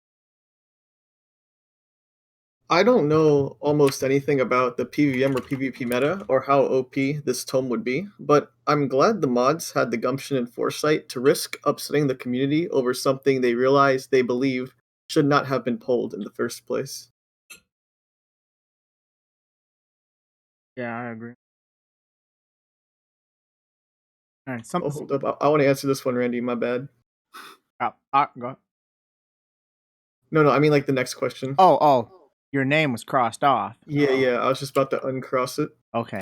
I don't know almost anything about the PvM or PvP meta or how OP this tome would be, but I'm glad the mods had the gumption and foresight to risk upsetting the community over something they realize they believe should not have been pulled in the first place. Yeah, I agree. All right, Oh, hold up. I want to answer this one, Randy. My bad. Go. No, I mean like the next question. Oh, your name was crossed off. Yeah. I was just about to uncross it. Okay.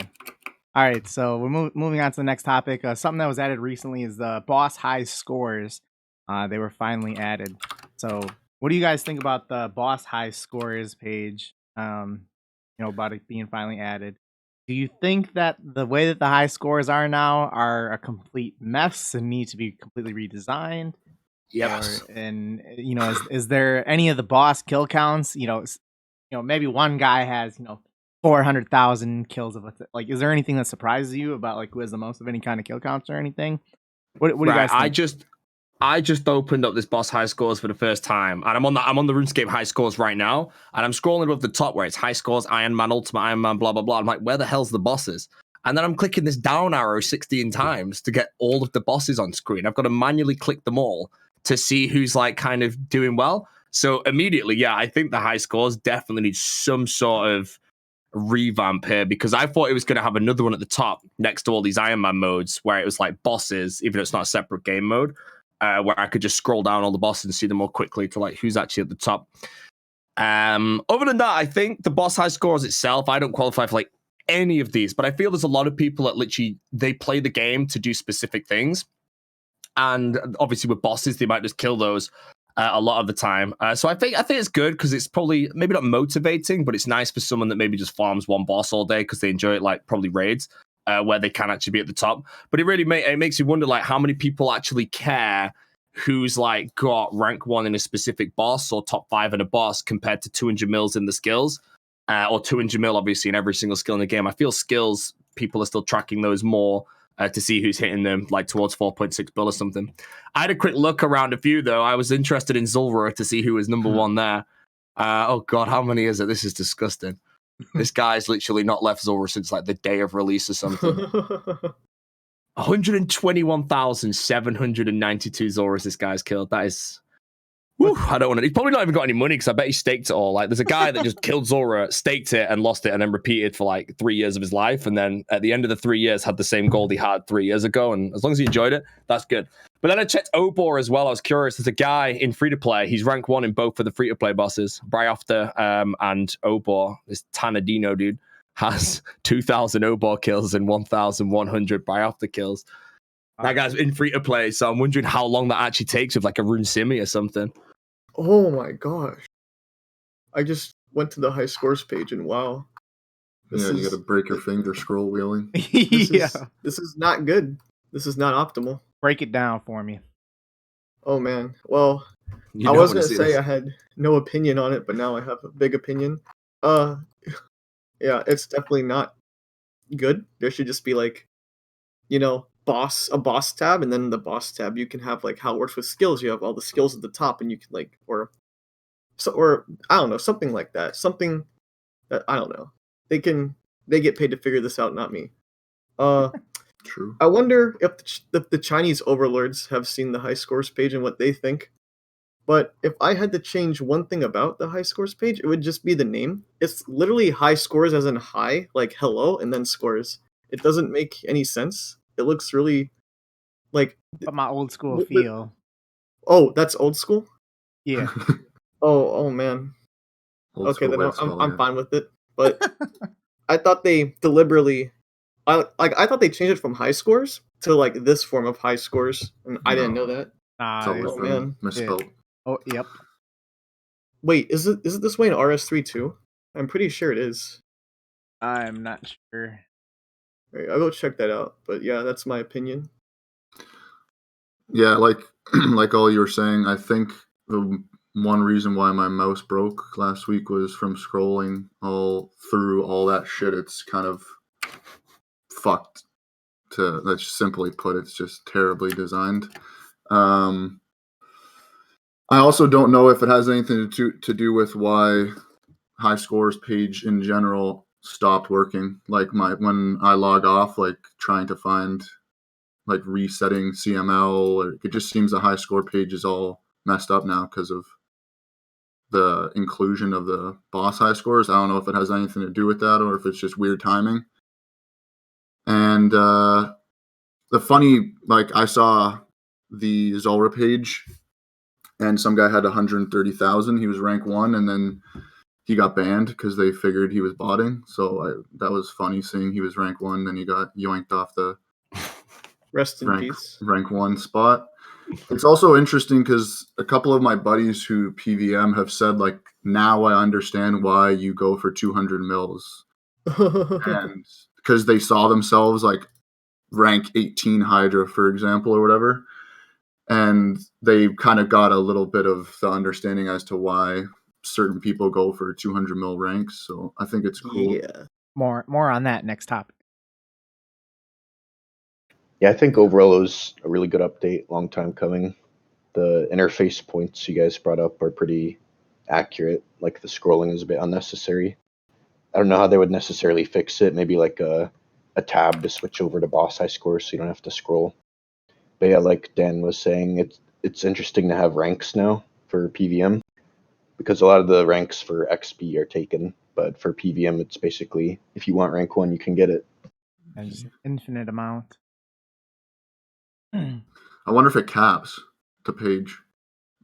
All right, so we're moving on to the next topic. Something that was added recently is the boss high scores. They were finally added. So, what do you guys think about the boss high scores page? About it being finally added. Do you think that the way that the high scores are now are a complete mess and need to be completely redesigned? Yes. Is there any of the boss kill counts? Maybe one guy has 400,000 kills of like. Is there anything that surprises you about like who has the most of any kind of kill counts or anything? What do you guys think? I just opened up this boss high scores for the first time, and I'm on the RuneScape high scores right now, and I'm scrolling above the top where it's high scores, Iron Man, Ultimate Iron Man, blah blah blah. I'm like, where the hell's the bosses? And then I'm clicking this down arrow 16 times to get all of the bosses on screen. I've got to manually click them all to see who's like kind of doing well. So immediately, yeah, I think the high scores definitely need some sort of revamp here, because I thought it was going to have another one at the top next to all these Iron Man modes where it was like bosses, even though it's not a separate game mode. Where I could just scroll down all the bosses and see them more quickly to like who's actually at the top. Other than that, I think the boss high scores itself, I don't qualify for like any of these, but I feel there's a lot of people that literally they play the game to do specific things, and obviously with bosses they might just kill those a lot of the time. So I think it's good because it's probably maybe not motivating, but it's nice for someone that maybe just farms one boss all day because they enjoy it, like probably raids. Where they can actually be at the top. But it really makes you wonder like how many people actually care who's like got rank 1 in a specific boss or top 5 in a boss compared to 200 mils in the skills, or 200 mil obviously in every single skill in the game. I feel skills, people are still tracking those more to see who's hitting them like towards 4.6 bill or something. I had a quick look around a few though. I was interested in Zulrah to see who was number 1 there. Oh god, how many is it? This is disgusting. This guy's literally not left Zulrah since like the day of release or something. 121,792 Zulrahs this guy's killed. That is... Whew, I don't want to... He's probably not even got any money because I bet he staked it all. Like, there's a guy that just killed Zulrah, staked it and lost it and then repeated for like 3 years of his life. And then at the end of the 3 years had the same gold he had 3 years ago. And as long as he enjoyed it, that's good. But then I checked Obor as well. I was curious. There's a guy in free-to-play. He's rank 1 in both of the free-to-play bosses. B0aty and Obor, this Tanadino dude, has 2,000 Obor kills and 1,100 B0aty kills. That guy's in free-to-play, so I'm wondering how long that actually takes with like a Rune Simi or something. Oh my gosh. I just went to the high scores page and wow. You gotta break your finger scroll wheeling. This is not good. This is not optimal. Break it down for me. Oh man. Well, I was gonna say I had no opinion on it, but now I have a big opinion. Yeah, it's definitely not good. There should just be like, boss tab, and then in the boss tab you can have like how it works with skills. You have all the skills at the top, and you can like or I don't know, something like that. Something that I don't know. They get paid to figure this out, not me. True. I wonder if the Chinese overlords have seen the high scores page and what they think. But if I had to change one thing about the high scores page, it would just be the name. It's literally high scores as in high, like hello, and then scores. It doesn't make any sense. It looks really like But my old school But- feel. oh, that's old school. Yeah. Oh man. Old Okay, school then way of spelling I'm it. fine with it. But I thought they deliberately, I thought they changed it from high scores to like this form of high scores, and I didn't know No. that. It's always Oh, been man. misspelled. Oh, yep. Wait, is it this way in RS3 too? I'm pretty sure it is. I'm not sure. Right, I'll go check that out. But yeah, that's my opinion. Yeah, like like all you were saying, I think the one reason why my mouse broke last week was from scrolling all through all that shit. It's kind of fucked. Let's simply put, it's just terribly designed. I also don't know if it has anything to do with why high scores page in general stopped working. Like when I log off, like trying to find like resetting CML, or it just seems the high score page is all messed up now because of the inclusion of the boss high scores. I don't know if it has anything to do with that or if it's just weird timing. And the funny, like I saw the Zulrah page and some guy had 130,000. He was rank 1 and then he got banned because they figured he was botting. So that was funny seeing he was rank 1, then he got yoinked off the Rest in peace. rank 1 spot. It's also interesting because a couple of my buddies who PVM have said, like, now I understand why you go for 200 mils. And because they saw themselves like rank 18 Hydra, for example, or whatever. And they kind of got a little bit of the understanding as to why certain people go for 200 mil ranks. So I think it's cool. Yeah. More on that next topic. Yeah, I think overall it was a really good update. Long time coming. The interface points you guys brought up are pretty accurate. Like the scrolling is a bit unnecessary. I don't know how they would necessarily fix it. Maybe like a tab to switch over to boss high scores so you don't have to scroll. But yeah, like Dan was saying, it's interesting to have ranks now for PVM because a lot of the ranks for XP are taken. But for PVM, it's basically if you want rank 1, you can get it. And just an infinite amount. I wonder if it caps the page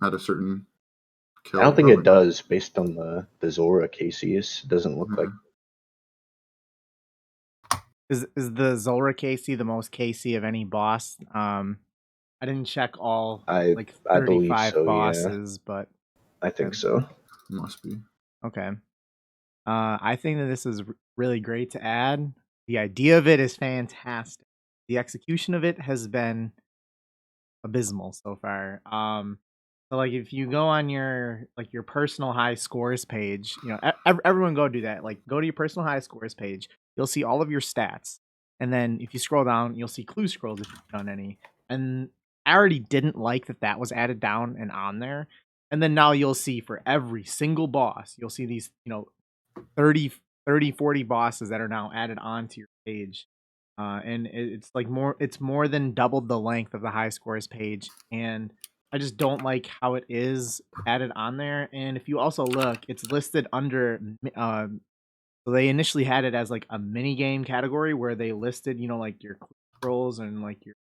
at a certain kill. I don't think Probably it does based on the Zulrah cases. It doesn't look like. Is the Zulrah KC the most KC of any boss? I didn't check all I like believe 35 so, yeah. bosses, but I think so. Must be. okay. I think that this is really great to add. The idea of it is fantastic. The execution of it has been abysmal so far. So like if you go on your personal high scores page, you know, everyone go do that. Like go to your personal high scores page. You'll see all of your stats. And then if you scroll down, you'll see clue scrolls if you've done any. And I already didn't like that was added down and on there. And then now you'll see for every single boss, you'll see these, 30, 40 bosses that are now added onto your page. And it's more than doubled the length of the high scores page. And I just don't like how it is added on there. And if you also look, it's listed under so they initially had it as like a mini game category where they listed, like your scrolls and like your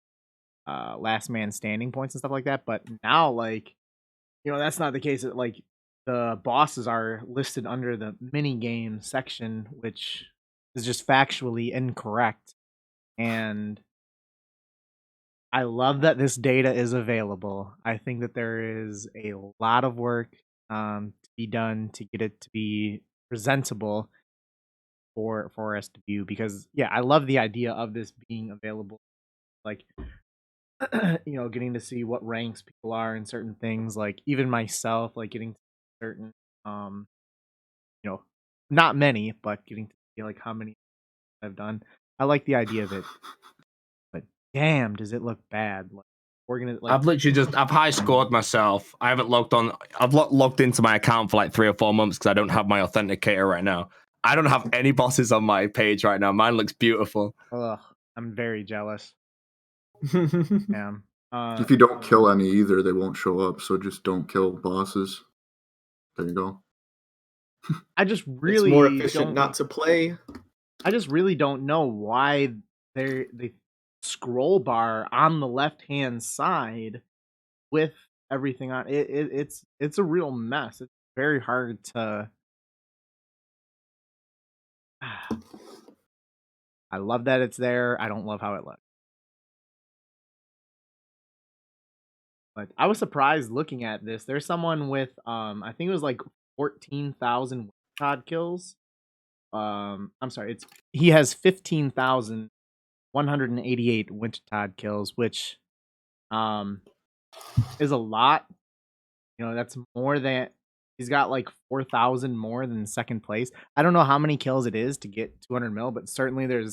last man standing points and stuff like that. But now like, that's not the case. Like the bosses are listed under the mini game section, which is just factually incorrect. And I love that this data is available. I think that there is a lot of work to be done to get it to be presentable for us to view, because I love the idea of this being available, like getting to see what ranks people are in certain things, like even myself, like getting certain not many, but getting to see like how many I've done. I like the idea of it. But damn, does it look bad? Like, we're gonna like. I've high scored myself. I haven't logged on. I've logged into my account for like 3 or 4 months because I don't have my authenticator right now. I don't have any bosses on my page right now. Mine looks beautiful. Ugh, I'm very jealous. Damn. If you don't kill any either, they won't show up. So just don't kill bosses. There you go. I just really it's more efficient not to play. I just really don't know why the scroll bar on the left hand side with everything on it's a real mess. It's very hard to. I love that it's there. I don't love how it looks. But I was surprised looking at this. There's someone with I think it was like 14,000 COD kills. I'm sorry, he has 15,188 Wintertod kills, which is a lot. You know, that's more than he's got like 4,000 more than second place. I don't know how many kills it is to get 200 mil, but certainly there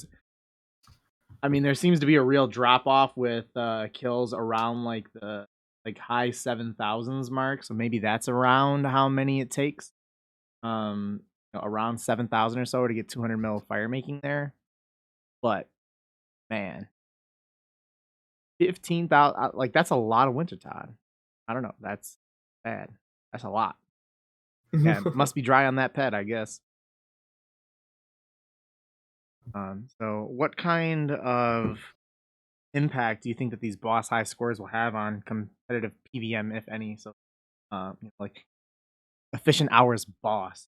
seems to be a real drop off with kills around like the high 7,000s mark. So maybe that's around how many it takes. Around 7,000 or so to get 200 mil fire making there. But man, 15,000, like that's a lot of Wintertod. I don't know. That's bad. That's a lot. Yeah, must be dry on that pet, I guess. So what kind of impact do you think that these boss high scores will have on competitive PVM, if any? So, like efficient hours boss.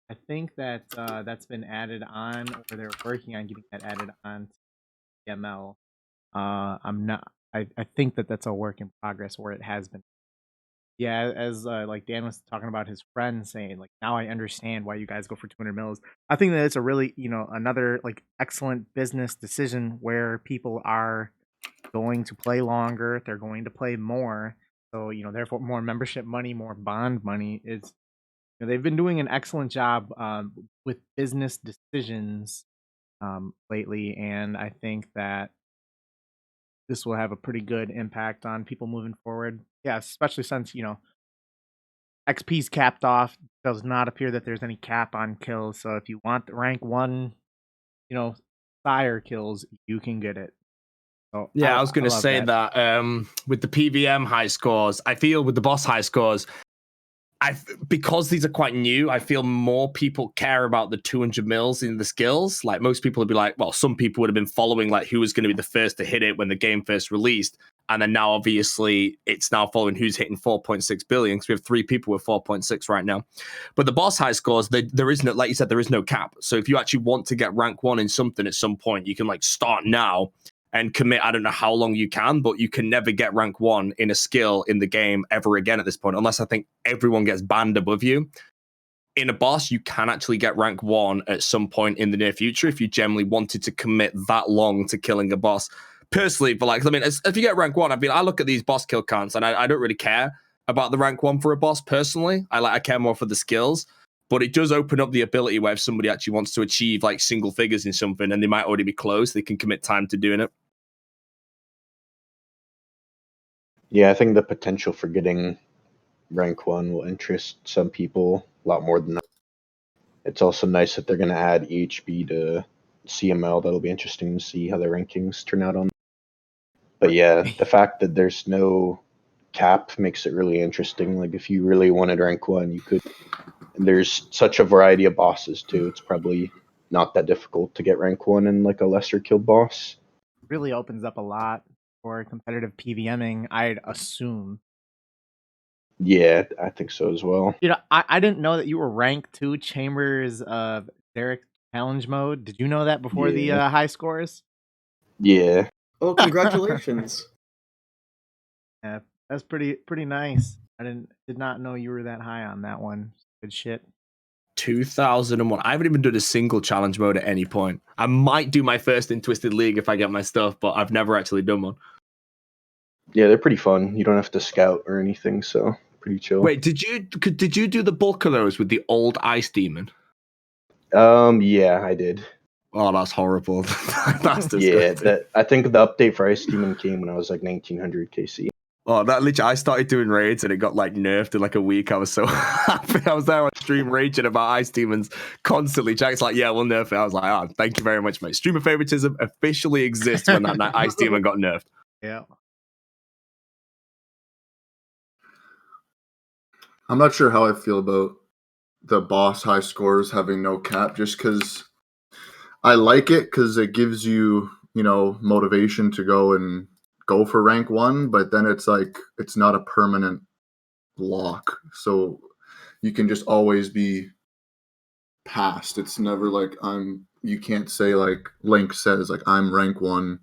I think that that's been added on, or they're working on getting that added on to ML. I'm not. I think that that's a work in progress, or it has been. Yeah, as like Dan was talking about his friend saying, like, now I understand why you guys go for 200 mils. I think that it's a really, another like excellent business decision where people are going to play longer, they're going to play more. So, therefore more membership money, more bond money. It's they've been doing an excellent job with business decisions lately, and I think that this will have a pretty good impact on people moving forward. Yeah, especially since, XP's capped off. Does not appear that there's any cap on kills. So if you want the rank 1, fire kills, you can get it. So yeah, I was going to say that with the PVM high scores, I feel with the boss high scores, because these are quite new, I feel more people care about the 200 mils in the skills. Like most people would be like, well, some people would have been following like who was going to be the first to hit it when the game first released. And then now, obviously, it's now following who's hitting 4.6 billion because we have 3 people with 4.6 right now. But the boss high scores, there is no, like you said, there is no cap. So if you actually want to get rank 1 in something at some point, you can like start now and commit, I don't know how long you can, but you can never get rank 1 in a skill in the game ever again at this point, unless I think everyone gets banned above you. In a boss, you can actually get rank 1 at some point in the near future if you generally wanted to commit that long to killing a boss. Personally, but like, I mean, if you get rank 1, I look at these boss kill counts and I don't really care about the rank 1 for a boss personally. I care more for the skills. But it does open up the ability where if somebody actually wants to achieve like single figures in something and they might already be close, they can commit time to doing it. Yeah, I think the potential for getting rank 1 will interest some people a lot more than that. It's also nice that they're going to add EHB to CML. That'll be interesting to see how their rankings turn out on. But yeah, the fact that there's no cap makes it really interesting. Like if you really wanted rank 1, you could. And there's such a variety of bosses too. It's probably not that difficult to get rank 1 in like a lesser kill boss. Really opens up a lot for competitive PVMing, I'd assume. Yeah, I think so as well. I didn't know that you were rank 2 Chambers of Derek challenge mode. Did you know that before the high scores? Yeah. Oh, congratulations. Yeah, that's pretty nice. I did not know you were that high on that one. Good shit. 2001. I haven't even done a single challenge mode at any point. I might do my first in Twisted League if I get my stuff, but I've never actually done one. Yeah, they're pretty fun. You don't have to scout or anything, so pretty chill. Wait, did you do the bulk of those with the old Ice Demon? Yeah, I did. Oh, that's horrible. That's disgusting. Yeah, I think the update for Ice Demon came when I was like 1900 KC. Oh, that literally, I started doing raids and it got like nerfed in like a week. I was so happy. I was there on stream raging about Ice Demons constantly. Jack's like, yeah, we'll nerf it. I was like, oh, thank you very much, mate. Streamer favoritism officially exists when that Ice Demon got nerfed. Yeah. I'm not sure how I feel about the boss high scores having no cap, just because I like it because it gives you, motivation to go for rank 1, but then it's like it's not a permanent lock. So you can just always be passed. It's never like you can't say like Link says like I'm rank 1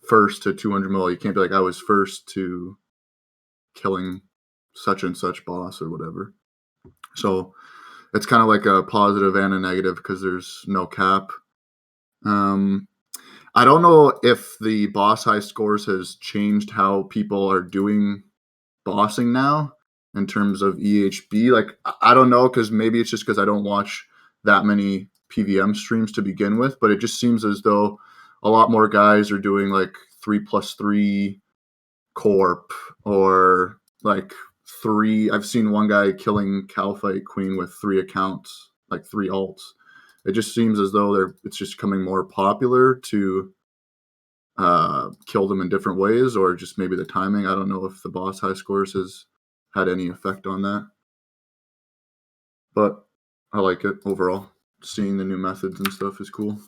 first to 200 mil. You can't be like I was first to killing such and such boss or whatever. So it's kind of like a positive and a negative because there's no cap. I don't know if the boss high scores has changed how people are doing bossing now in terms of EHB. Like, I don't know, because maybe it's just because I don't watch that many PVM streams to begin with, but it just seems as though a lot more guys are doing like 3+3 corp or like 3. I've seen one guy killing Calphite Queen with 3 accounts, like 3 alts. It just seems as though it's just becoming more popular to kill them in different ways, or just maybe the timing. I don't know if the boss high scores has had any effect on that, but I like it overall. Seeing the new methods and stuff is cool.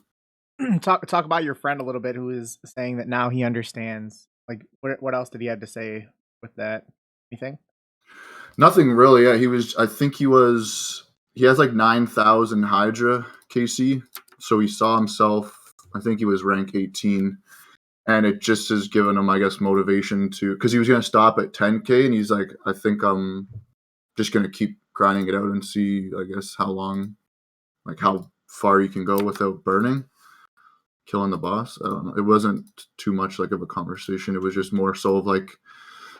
Talk about your friend a little bit, who is saying that now he understands. Like, what else did he have to say with that? Anything? Nothing really. Yeah, I think he has like 9,000 Hydra KC, so he saw himself, I think he was rank 18, and it just has given him, I guess, motivation to, because he was going to stop at 10k, and he's like, I think I'm just going to keep grinding it out and see, I guess, how far you can go without burning, killing the boss. I don't know. It wasn't too much like of a conversation. It was just more so of like,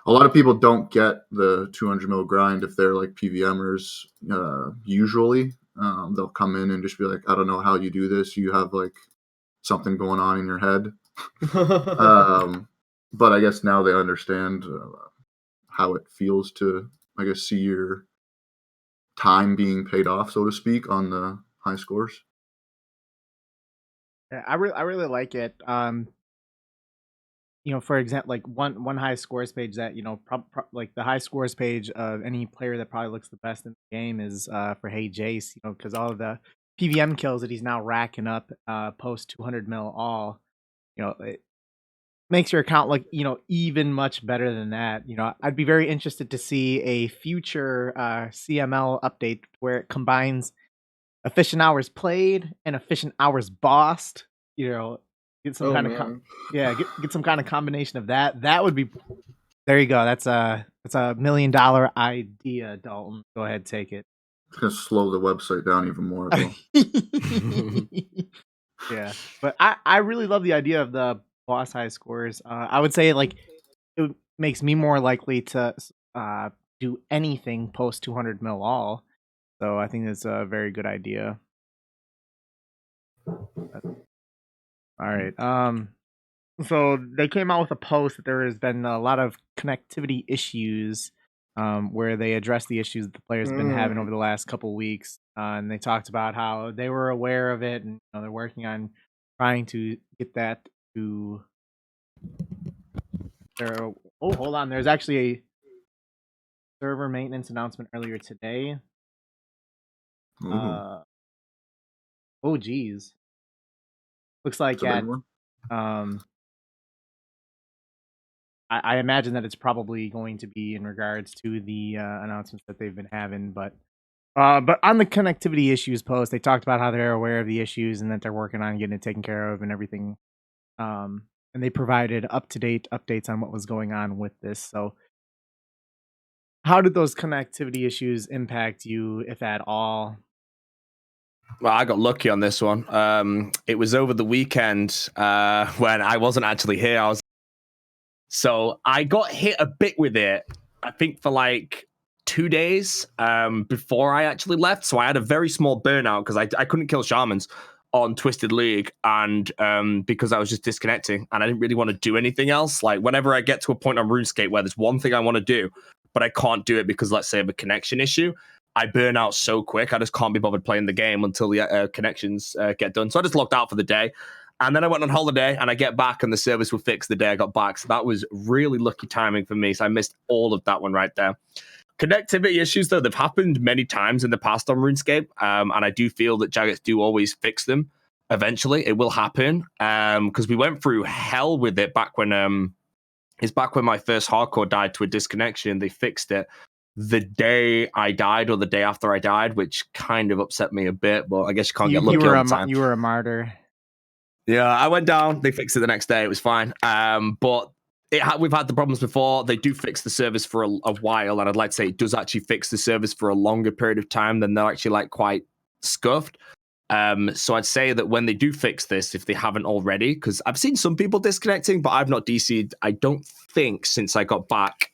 a lot of people don't get the 200 mil grind if they're like PVMers. Usually, they'll come in and just be like, I don't know how you do this. You have like something going on in your head. But I guess now they understand how it feels to, I guess, see your time being paid off, so to speak, on the high scores. Yeah, I really like it. For example, like one high scores page that like the high scores page of any player that probably looks the best in the game is for Hey Jace, because all of the PVM kills that he's now racking up post 200 mil all, it makes your account look even much better than that. I'd be very interested to see a future CML update where it combines efficient hours played and efficient hours bossed. Get some get some kind of combination of that. That would be. There you go. That's a $1 million idea, Dalton. Go ahead, take it. It's gonna slow the website down even more. Yeah, but I really love the idea of the boss high scores. I would say like it makes me more likely to do anything post 200 mil all. So I think that's a very good idea. All right. So they came out with a post that there has been a lot of connectivity issues, where they addressed the issues that the players have been having over the last couple of weeks, and they talked about how they were aware of it, and they're working on trying to get that to. Hold on. There's actually a server maintenance announcement earlier today. Geez. Looks like I imagine that it's probably going to be in regards to the announcements that they've been having, but on the connectivity issues post, they talked about how they're aware of the issues and that they're working on getting it taken care of and everything. And they provided up-to-date updates on what was going on with this. So how did those connectivity issues impact you, if at all? Well, I got lucky on this one. It was over the weekend when I wasn't actually here. So I got hit a bit with it, I think, for like 2 days before I actually left. So I had a very small burnout because I couldn't kill shamans. on Twisted League, and because I was just disconnecting and I didn't really want to do anything else. Like whenever I get to a point on RuneScape where there's one thing I want to do, but I can't do it because, let's say, of a connection issue, I burn out so quick. I just can't be bothered playing the game until the connections get done. So I just logged out for the day. And then I went on holiday and I get back and the service was fixed the day I got back. So that was really lucky timing for me. So I missed all of that one right there. Connectivity issues, though, they've happened many times in the past on RuneScape. And I do feel that Jagex do always fix them. Eventually, it will happen. Because we went through hell with it back when it's back when my first hardcore died to a disconnection. They fixed it the day I died or the day after I died, which kind of upset me a bit. But I guess you can't get lucky all the time. You were a martyr. Yeah, I went down. They fixed it the next day. It was fine. But we've had the problems before. They do fix the service for a while, and I'd like to say it does actually fix the service for a longer period of time than they're actually like quite scuffed. So I'd say that when they do fix this, if they haven't already, because I've seen some people disconnecting, but I've not DC'd, I don't think, since I got back.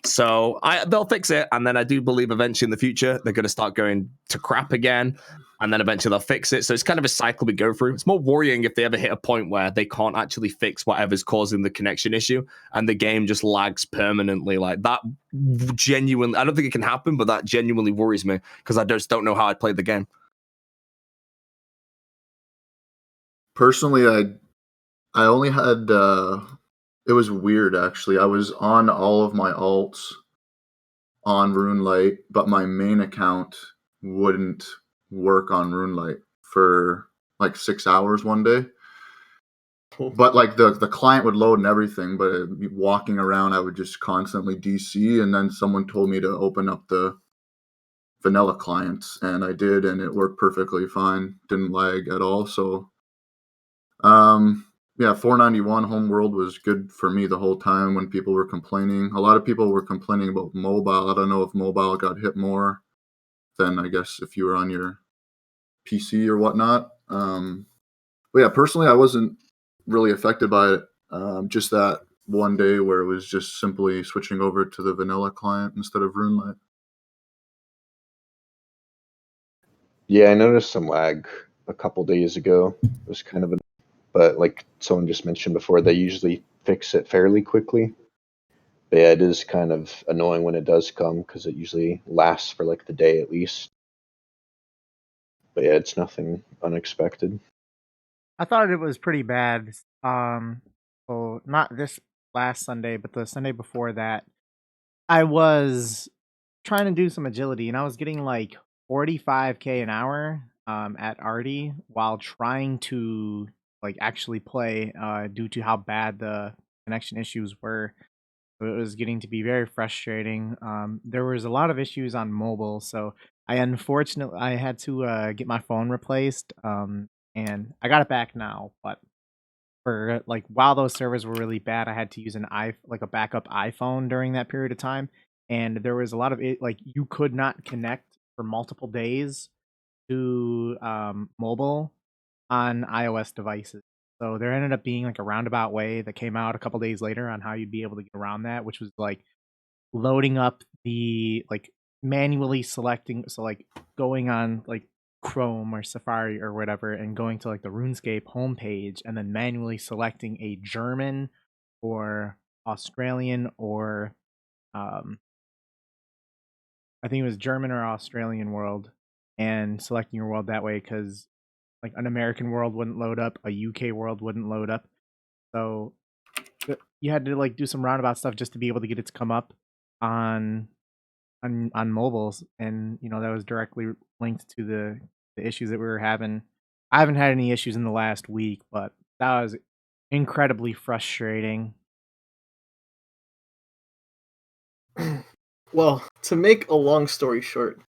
So they'll fix it, and then I do believe eventually in the future they're going to start going to crap again, and then eventually they'll fix it. So it's kind of a cycle we go through. It's more worrying if they ever hit a point where they can't actually fix whatever's causing the connection issue, and the game just lags permanently. Like that, genuinely, I don't think it can happen, but that genuinely worries me because I just don't know how I'd play the game. Personally, I only had it was weird actually. I was on all of my alts on RuneLite, but my main account wouldn't work on RuneLite for like 6 hours one day. But like the client would load and everything, but walking around I would just constantly DC, and then someone told me to open up the vanilla clients, and I did, and it worked perfectly fine. Didn't lag at all. So yeah, 491 Homeworld was good for me the whole time when people were complaining. A lot of people were complaining about mobile. I don't know if mobile got hit more than, I guess, if you were on your PC or whatnot. But yeah, personally, I wasn't really affected by it. Just that one day where it was just simply switching over to the vanilla client instead of RuneLite. Yeah, I noticed some lag a couple days ago. It was kind of but like someone just mentioned before, they usually fix it fairly quickly. But yeah, it is kind of annoying when it does come because it usually lasts for like the day at least. But yeah, it's nothing unexpected. I thought it was pretty bad. So not this last Sunday, but the Sunday before that, I was trying to do some agility, and I was getting like 45k an hour at Arty while trying to like actually play due to how bad the connection issues were. So it was getting to be very frustrating. There was a lot of issues on mobile, so I had to get my phone replaced, and I got it back now. But for like while those servers were really bad, I had to use a backup iPhone during that period of time, and there was a lot of it. Like you could not connect for multiple days to mobile on iOS devices. So there ended up being like a roundabout way that came out a couple days later on how you'd be able to get around that, which was like loading up the like manually selecting, so like going on like Chrome or Safari or whatever and going to like the RuneScape homepage and then manually selecting a German or Australian or I think it was German or Australian world, and selecting your world that way because like an American world wouldn't load up, a UK world wouldn't load up. So you had to like do some roundabout stuff just to be able to get it to come up on mobiles, and you know that was directly linked to the issues that we were having. I haven't had any issues in the last week, but that was incredibly frustrating. Well, to make a long story short,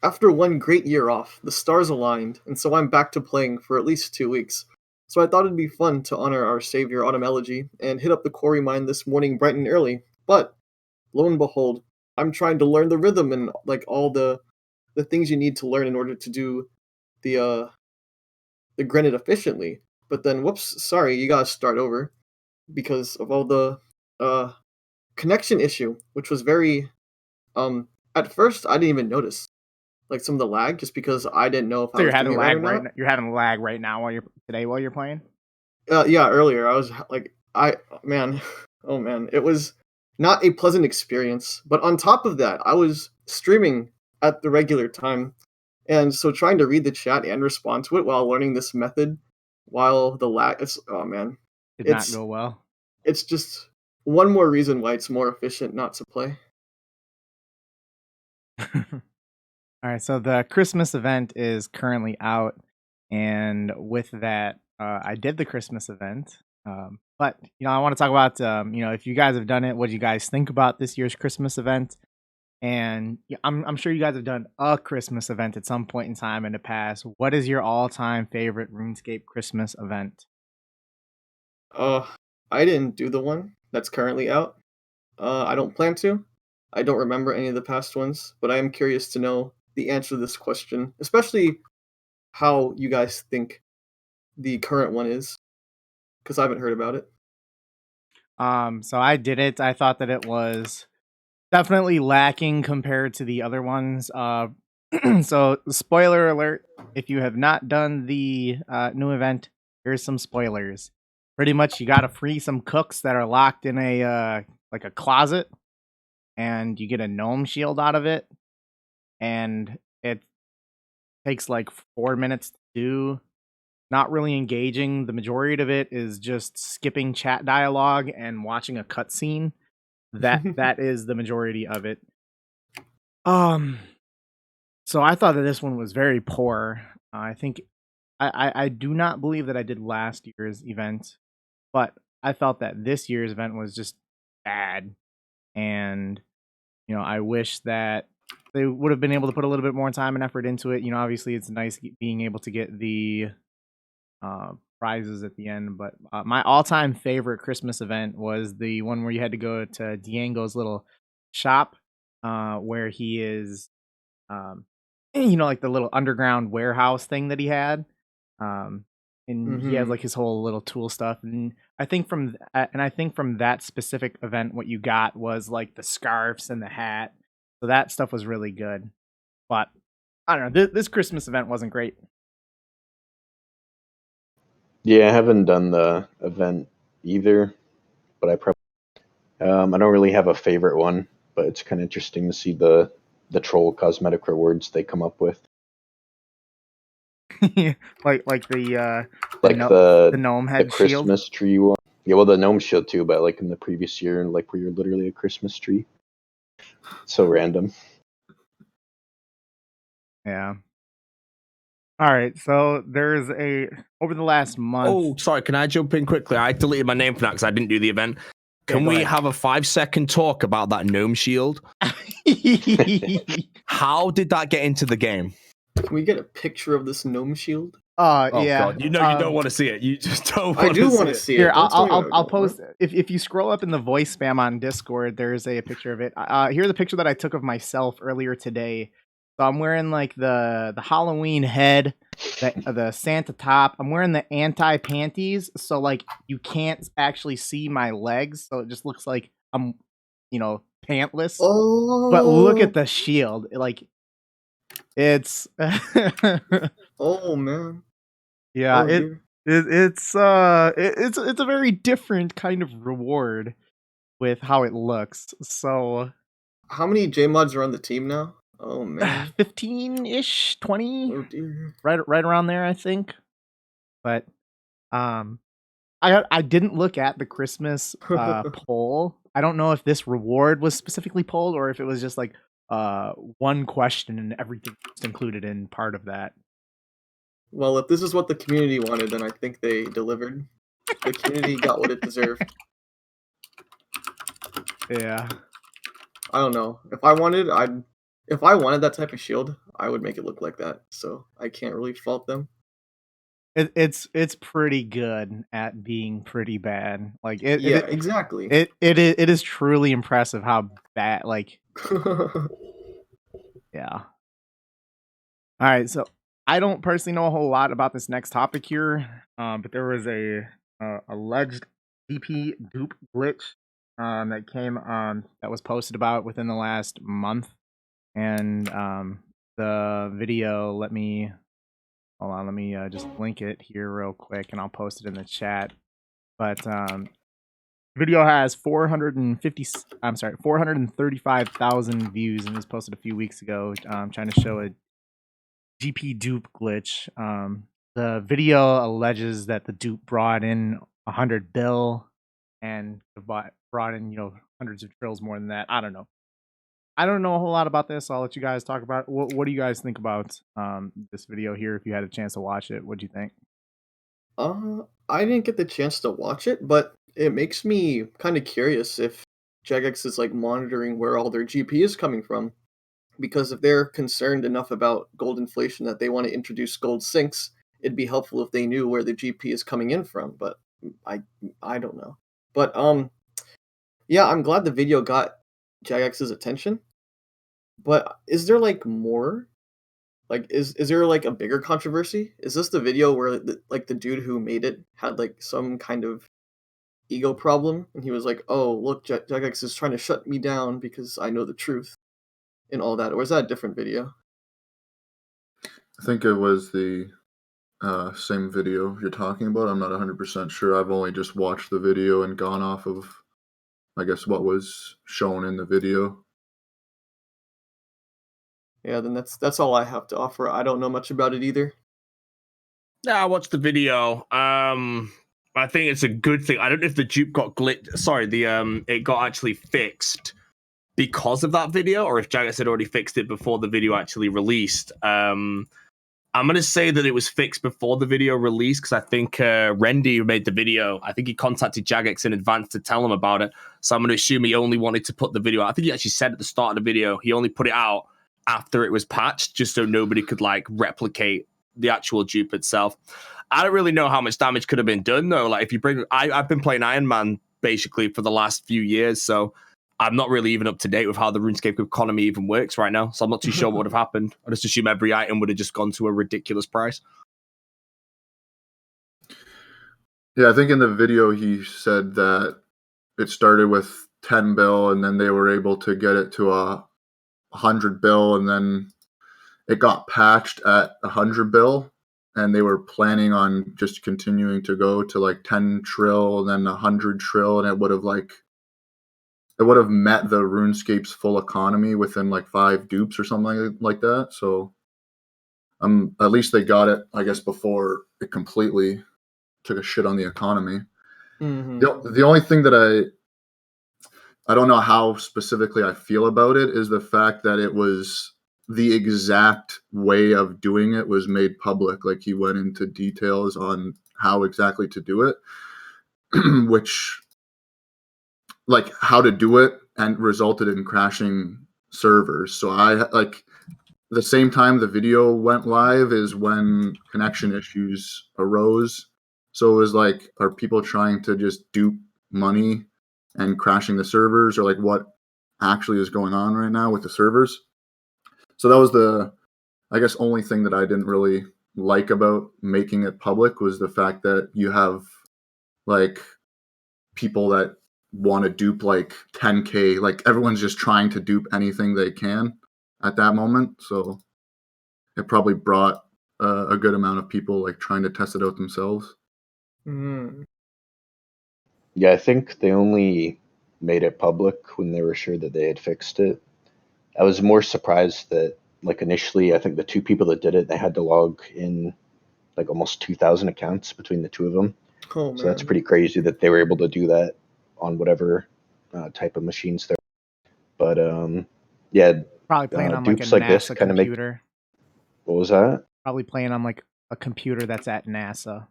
after one great year off, the stars aligned, and so I'm back to playing for at least 2 weeks. So I thought it'd be fun to honor our savior Autumn Elegy and hit up the quarry mine this morning bright and early. But lo and behold, I'm trying to learn the rhythm and like all the things you need to learn in order to do the granite efficiently. But then whoops, sorry, you gotta start over because of all the connection issue, which was very at first I didn't even notice. like some of the lag, just because I didn't know if So I you're was having doing it right or lag right not. now. You're having lag right now while you're playing. Yeah, earlier I was like, man, oh man, it was not a pleasant experience. But on top of that, I was streaming at the regular time, and so trying to read the chat and respond to it while learning this method, while the lag, it's oh man, Did not it's go well. it's just one more reason why it's more efficient not to play. All right, so the Christmas event is currently out, and with that, I did the Christmas event. But I want to talk about if you guys have done it, what do you guys think about this year's Christmas event? And I'm sure you guys have done a Christmas event at some point in time in the past. What is your all-time favorite RuneScape Christmas event? I didn't do the one that's currently out. I don't plan to. I don't remember any of the past ones, but I am curious to know the answer to this question, especially how you guys think the current one is, because I haven't heard about it. So I did it. I thought that it was definitely lacking compared to the other ones. So spoiler alert, if you have not done the new event, here's some spoilers. Pretty much you gotta free some cooks that are locked in a like a closet, and you get a gnome shield out of it, and it takes like 4 minutes to do. Not really engaging. The majority of it is just skipping chat dialogue and watching a cutscene. That is the majority of it. So I thought that this one was very poor. I think I do not believe that I did last year's event, but I felt that this year's event was just bad. And I wish that they would have been able to put a little bit more time and effort into it. Obviously it's nice being able to get the prizes at the end, but my all-time favorite Christmas event was the one where you had to go to Diego's little shop, where he is like the little underground warehouse thing that he had, and he has like his whole little tool stuff. And I think from that specific event, what you got was like the scarves and the hat. So that stuff was really good. But I don't know. This Christmas event wasn't great. Yeah, I haven't done the event either, but I probably I don't really have a favorite one, but it's kind of interesting to see the troll cosmetic rewards they come up with. like the gnome head Christmas shield. tree one. Yeah, well, the gnome shield too, but like in the previous year, like where you're literally a Christmas tree. So random. Yeah. All right, so there's over the last month. Oh, sorry, can I jump in quickly? I deleted my name for that because I didn't do the event. Can we have a 5-second talk about that gnome shield? How did that get into the game? Can we get a picture of this gnome shield? Oh yeah. God, you don't want to see it. You just don't. I do want to see it. Here, I'll post. If you scroll up in the voice spam on Discord, there's a picture of it. Here's a picture that I took of myself earlier today. So I'm wearing like the Halloween head, the Santa top. I'm wearing the anti panties, so like you can't actually see my legs, so it just looks like I'm, pantless. Oh. But look at the shield, like it's. Oh man. Yeah, it's a very different kind of reward with how it looks. So how many JMods are on the team now? Oh man, 15-ish, 20. Oh dear. Right around there, I think. But I didn't look at the Christmas poll. I don't know if this reward was specifically polled or if it was just like one question and everything was included in part of that. Well, if this is what the community wanted, then I think they delivered. The community got what it deserved. Yeah. I don't know. If I wanted that type of shield, I would make it look like that. So I can't really fault them. It's pretty good at being pretty bad. Like exactly. It is truly impressive how bad. Like, yeah. All right, so I don't personally know a whole lot about this next topic here, but there was a alleged DP dupe glitch that came that was posted about within the last month, and the video. Hold on. Let me just link it here real quick, and I'll post it in the chat. But video has 435,000 views, and was posted a few weeks ago. Trying to show a GP dupe glitch. The video alleges that the dupe brought in 100 bill and brought in, hundreds of trills more than that. I don't know. I don't know a whole lot about this. I'll let you guys talk about it. What do you guys think about this video here? If you had a chance to watch it, what do you think? I didn't get the chance to watch it, but it makes me kind of curious if Jagex is like monitoring where all their GP is coming from. Because if they're concerned enough about gold inflation that they want to introduce gold sinks, it'd be helpful if they knew where the GP is coming in from. But I don't know. But yeah, I'm glad the video got Jagex's attention. But is there like more? Like, is there like a bigger controversy? Is this the video where the dude who made it had like some kind of ego problem, and he was like, "Oh, look, Jagex is trying to shut me down because I know the truth," and all that? Or is that a different video? I think it was the same video you're talking about. I'm not 100% sure. I've only just watched the video and gone off of, I guess, what was shown in the video. Yeah, then that's all I have to offer. I don't know much about it either. Yeah, I watched the video. I think it's a good thing. I don't know if the dupe got glitched. Sorry, it got actually fixed because of that video, or if Jagex had already fixed it before the video actually released. I'm going to say that it was fixed before the video released, because I think Rendy, who made the video, I think he contacted Jagex in advance to tell him about it. So I'm going to assume he only wanted to put the video out. I think he actually said at the start of the video, he only put it out after it was patched, just so nobody could like replicate the actual dupe itself. I don't really know how much damage could have been done, though. Like, if you bring, I've been playing Iron Man basically for the last few years, so I'm not really even up to date with how the RuneScape economy even works right now. So I'm not too sure what would have happened. I just assume every item would have just gone to a ridiculous price. Yeah, I think in the video he said that it started with 10 bill, and then they were able to get it to 100 bill, and then it got patched at 100 bill, and they were planning on just continuing to go to like 10 trill and then 100 trill, and it would have met the RuneScape's full economy within like 5 dupes or something like that. So at least they got it, I guess, before it completely took a shit on the economy. Mm-hmm. The only thing that I don't know how specifically I feel about it is the fact that it was the exact way of doing it was made public. Like, he went into details on how exactly to do it, which, like, how to do it, and resulted in crashing servers. So the same time the video went live is when connection issues arose. So it was like, are people trying to just dupe money and crashing the servers, or like what actually is going on right now with the servers? So that was the, I guess, only thing that I didn't really like about making it public, was the fact that you have like people that want to dupe like 10K, like everyone's just trying to dupe anything they can at that moment. So it probably brought a good amount of people like trying to test it out themselves. Mm-hmm. Yeah, I think they only made it public when they were sure that they had fixed it. I was more surprised that, like, initially, I think the 2 people that did it, they had to log in like almost 2,000 accounts between the 2 of them. Oh, man. So that's pretty crazy that they were able to do that on whatever type of machines there. But yeah, Probably playing on like a dupes like this NASA kind of make. computer. What was that? Probably playing on like a computer that's at NASA.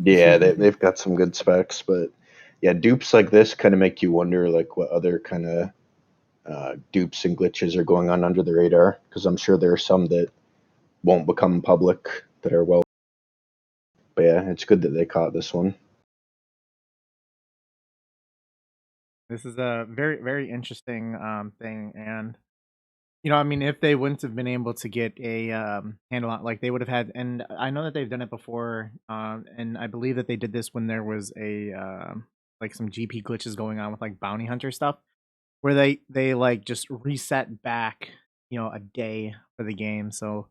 Yeah, they've got some good specs, but yeah, dupes like this kind of make you wonder like what other kind of dupes and glitches are going on under the radar, because I'm sure there are some that won't become public that are well. But yeah, it's good that they caught this one. This is a very, very interesting thing, and I mean, if they wouldn't have been able to get a handle on, like, they would have had, and I know that they've done it before, and I believe that they did this when there was a like some GP glitches going on with like bounty hunter stuff, where they like just reset back a day for the game. So,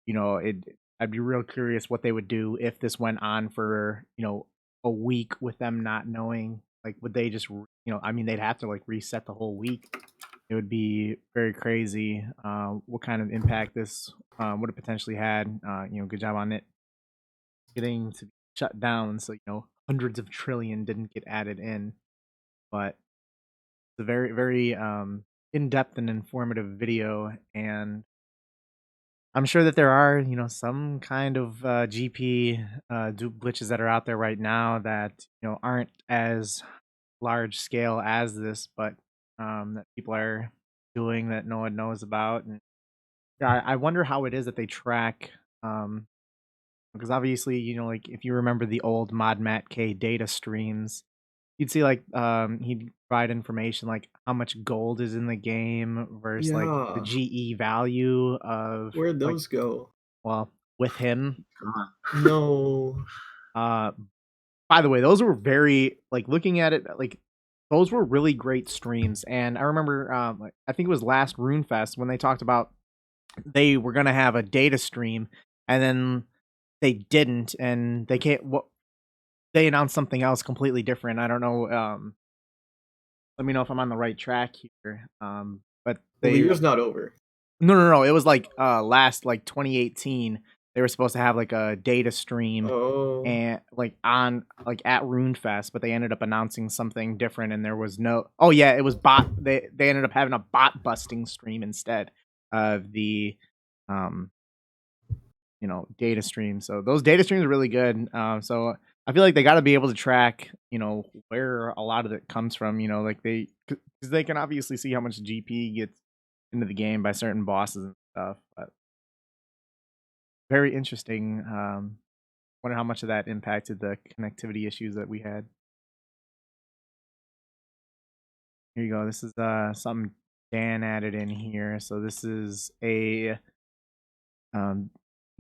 I'd be real curious what they would do if this went on for, a week with them not knowing. Like, would they just, I mean, they'd have to like reset the whole week. It would be very crazy. What kind of impact this would have potentially had. Good job on it getting to be shut down. So, hundreds of trillion didn't get added in. But it's a very, very in-depth and informative video. And I'm sure that there are, some kind of GP dupe glitches that are out there right now that, aren't as large scale as this, but that people are doing that no one knows about. And yeah, I wonder how it is that they track, because obviously, like if you remember the old Mod Matt K data streams, you'd see like he'd provide information like how much gold is in the game versus like the Yeah. GE value of Where'd like, those go? well, with him. No. By the way, those were very like looking at it like those were really great streams. And I remember I think it was last RuneFest when they talked about they were gonna have a data stream and then they didn't, and they can't they announced something else completely different. I don't know. Let me know if I'm on the right track here. But Well, they the year's not over. no. It was like last like 2018. They were supposed to have like a data stream Oh. and like on like at RuneFest, but they ended up announcing something different, and there was no. Oh yeah, it was bot. They ended up having a bot busting stream instead of the data stream. So those data streams are really good. So I feel like they got to be able to track, where a lot of it comes from. Like because they can obviously see how much GP gets into the game by certain bosses and stuff. But very interesting. Wonder how much of that impacted the connectivity issues that we had. Here you go. This is something Dan added in here. So this is a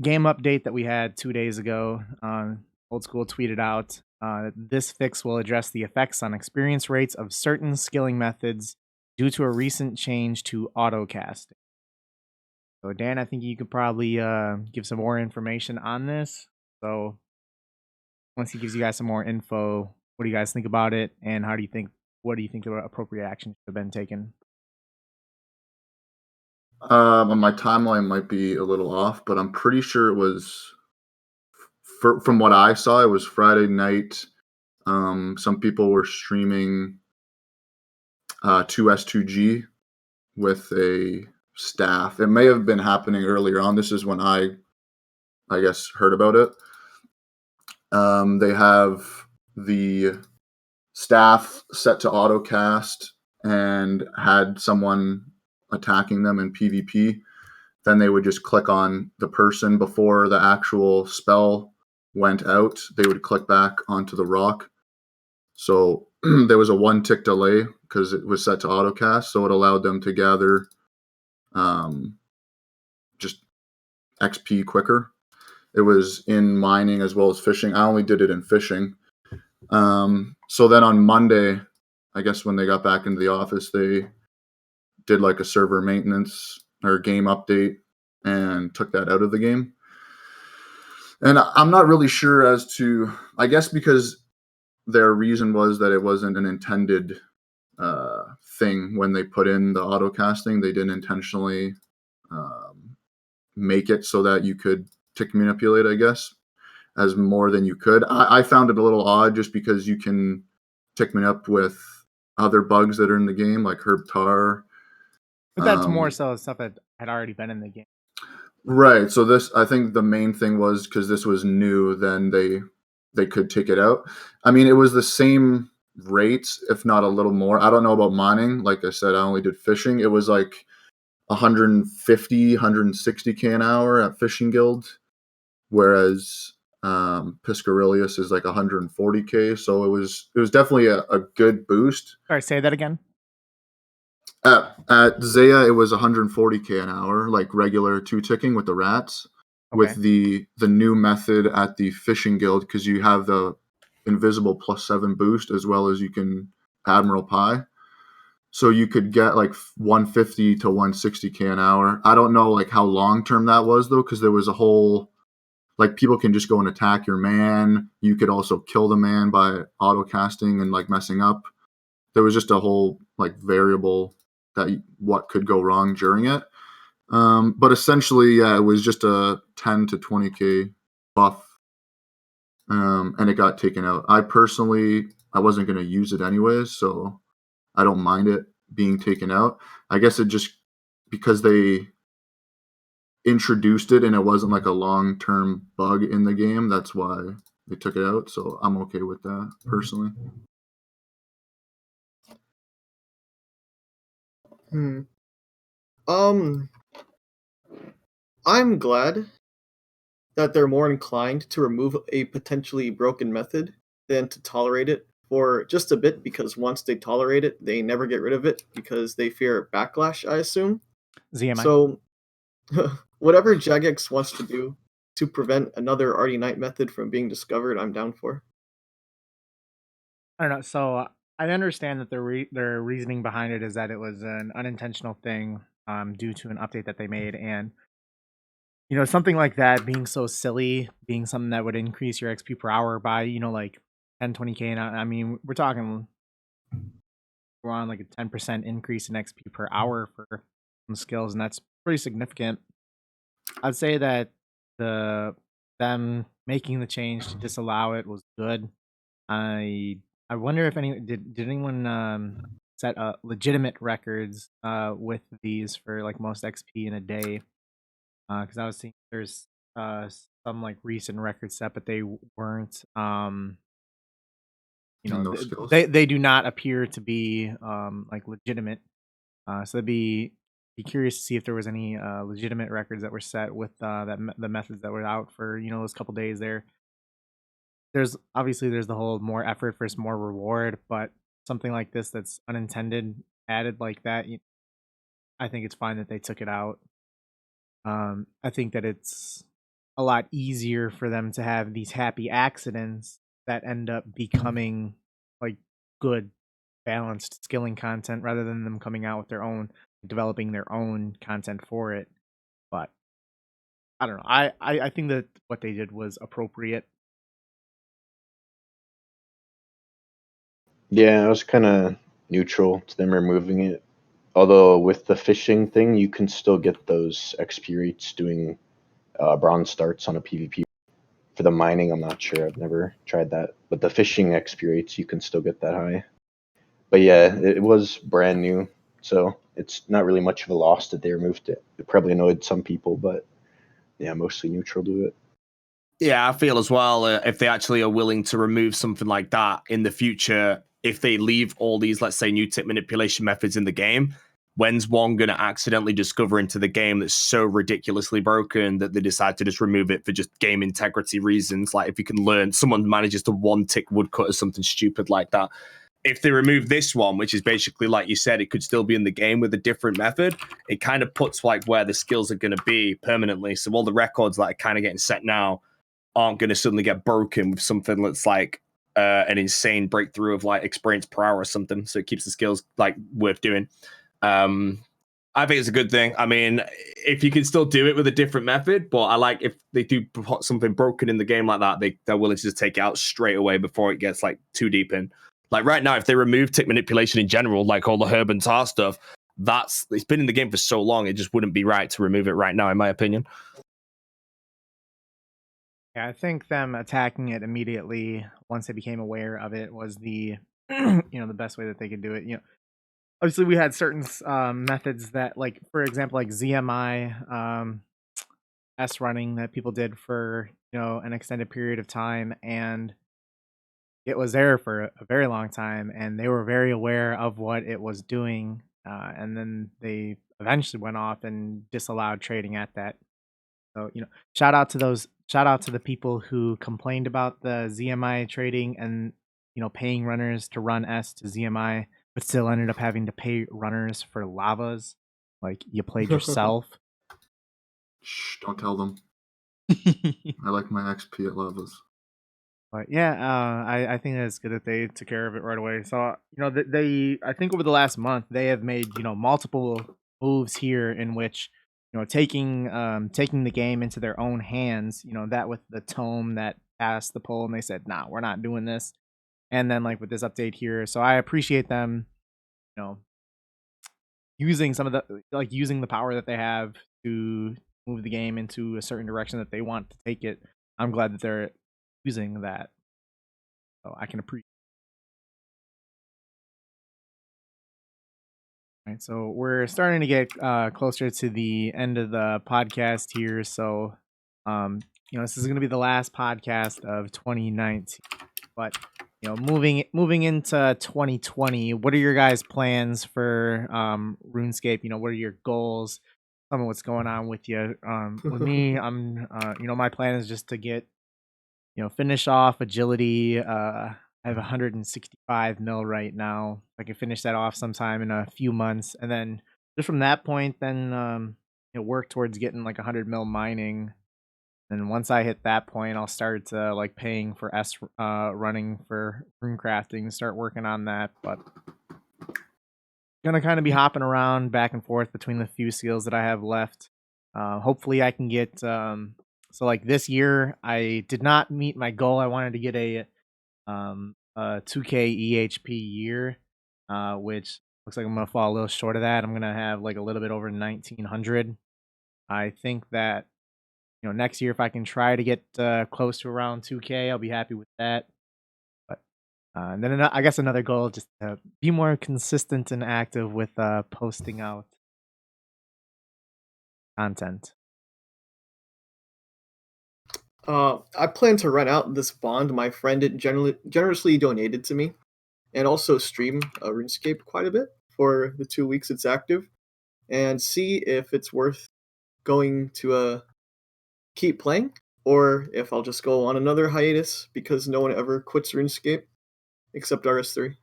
game update that we had 2 days ago. Old School tweeted out, this fix will address the effects on experience rates of certain skilling methods due to a recent change to autocasting. So Dan, I think you could probably give some more information on this. So once he gives you guys some more info, what do you guys think about it, and what do you think the appropriate action should have been taken? My timeline might be a little off, but I'm pretty sure it was from what I saw, it was Friday night. Some people were streaming 2S2G with a staff. It may have been happening earlier on. This is when I guess heard about it. They have the staff set to autocast and had someone attacking them in PvP. Then they would just click on the person before the actual spell went out. They would click back onto the rock. So there was a 1 tick delay because it was set to autocast. So it allowed them to gather just XP quicker. It was in mining as well as fishing. I only did it in fishing. So then on Monday, I guess when they got back into the office, they did like a server maintenance or game update and took that out of the game. And I'm not really sure as to, I guess because their reason was that it wasn't an intended thing when they put in the autocasting. They didn't intentionally make it so that you could tick manipulate, I guess, as more than you could. I found it a little odd just because you can tick me up with other bugs that are in the game, like herb tar. But that's more so stuff that had already been in the game. Right. So this, I think the main thing was because this was new, then they could take it out. I mean, it was the same rates, if not a little more. I don't know about mining. Like I said, I only did fishing. It was like 150, 160k an hour at Fishing Guild, whereas Piscarilius is like 140k. So it was definitely a good boost. Sorry, say that again. At Zaya, it was 140k an hour, like regular 2-ticking with the rats. Okay. With the new method at the Fishing Guild, because you have the invisible +7 boost as well as you can Admiral Pie. So you could get like 150 to 160k an hour. I don't know like how long term that was though, because there was a whole like people can just go and attack your man. You could also kill the man by auto casting and like messing up. There was just a whole like variable that what could go wrong during it. But essentially, yeah, it was just a 10 to 20k buff, and it got taken out. I wasn't going to use it anyways, so I don't mind it being taken out. I guess it just because they introduced it and it wasn't like a long-term bug in the game, that's why they took it out. So I'm okay with that personally. I'm glad that they're more inclined to remove a potentially broken method than to tolerate it for just a bit, because once they tolerate it, they never get rid of it because they fear backlash, I assume. ZMI. So whatever Jagex wants to do to prevent another Artie Knight method from being discovered, I'm down for. I don't know. So I understand that their reasoning behind it is that it was an unintentional thing due to an update that they made, and something like that being so silly, being something that would increase your XP per hour by like 10, 20k. And I mean, we're on like a 10% increase in XP per hour for some skills, and that's pretty significant. I'd say that them making the change to disallow it was good. I wonder if did anyone set legitimate records with these for like most XP in a day, because I was seeing there's some like recent records set, but they weren't they do not appear to be like legitimate, so it'd be curious to see if there was any legitimate records that were set with the methods that were out for those couple days there. There's the whole more effort versus more reward, but something like this that's unintended added like that, I think it's fine that they took it out. I think that it's a lot easier for them to have these happy accidents that end up becoming like good, balanced skilling content rather than them coming out with their own, developing their own content for it. But I don't know. I think that what they did was appropriate. Yeah, I was kind of neutral to them removing it. Although with the fishing thing, you can still get those XP rates doing bronze starts on a PvP. For the mining, I'm not sure. I've never tried that. But the fishing XP rates, you can still get that high. But yeah, it was brand new, so it's not really much of a loss that they removed it. It probably annoyed some people, but yeah, mostly neutral to it. Yeah, I feel as well, if they actually are willing to remove something like that in the future, if they leave all these, let's say, new tip manipulation methods in the game, when's one going to accidentally discover into the game that's so ridiculously broken that they decide to just remove it for just game integrity reasons? Like if you can learn, someone manages to one-tick woodcut or something stupid like that. If they remove this one, which is basically, like you said, it could still be in the game with a different method, it kind of puts like where the skills are going to be permanently. So all the records that are kind of getting set now aren't going to suddenly get broken with something that's like an insane breakthrough of like experience per hour or something. So it keeps the skills like worth doing. I think it's a good thing. I mean, if you can still do it with a different method, but I like if they do put something broken in the game like that, they're willing to just take it out straight away before it gets like too deep in. Like right now, if they remove tick manipulation in general, like all the herb and tar stuff, it's been in the game for so long, it just wouldn't be right to remove it right now, in my opinion. Yeah, I think them attacking it immediately once they became aware of it was the the best way that they could do it. Obviously we had certain methods that, like for example, like ZMI S running that people did for an extended period of time, and it was there for a very long time, and they were very aware of what it was doing, and then they eventually went off and disallowed trading at that. So shout out to the people who complained about the ZMI trading and paying runners to run S to ZMI, but still ended up having to pay runners for lavas. Like you played yourself. Shh, don't tell them. I like my XP at lavas. But yeah, I think that it's good that they took care of it right away. So they I think over the last month they have made multiple moves here in which taking the game into their own hands. That with the tome that passed the poll and they said, nah, we're not doing this. And then like with this update here, so I appreciate them, using some of using the power that they have to move the game into a certain direction that they want to take it. I'm glad that they're using that. So I can appreciate. All right, so we're starting to get closer to the end of the podcast here. So, this is going to be the last podcast of 2019. But moving into 2020, what are your guys' plans for RuneScape? What are your goals? Tell me what's going on with you. With me, I'm my plan is just to get finish off agility. I have 165 mil right now. I can finish that off sometime in a few months, and then just from that point, then work towards getting like 100 mil mining. And once I hit that point, I'll start paying for running for rune crafting, start working on that. But gonna kind of be hopping around back and forth between the few skills that I have left. Hopefully I can get so like this year I did not meet my goal. I wanted to get a 2k EHP year, which looks like I'm gonna fall a little short of that. I'm gonna have like a little bit over 1900. I think that next year if I can try to get close to around 2k, I'll be happy with that. But and then I guess another goal just to be more consistent and active with posting out content. I plan to run out this bond my friend generously donated to me, and also stream RuneScape quite a bit for the 2 weeks it's active, and see if it's worth going to keep playing, or if I'll just go on another hiatus because no one ever quits RuneScape except RS3.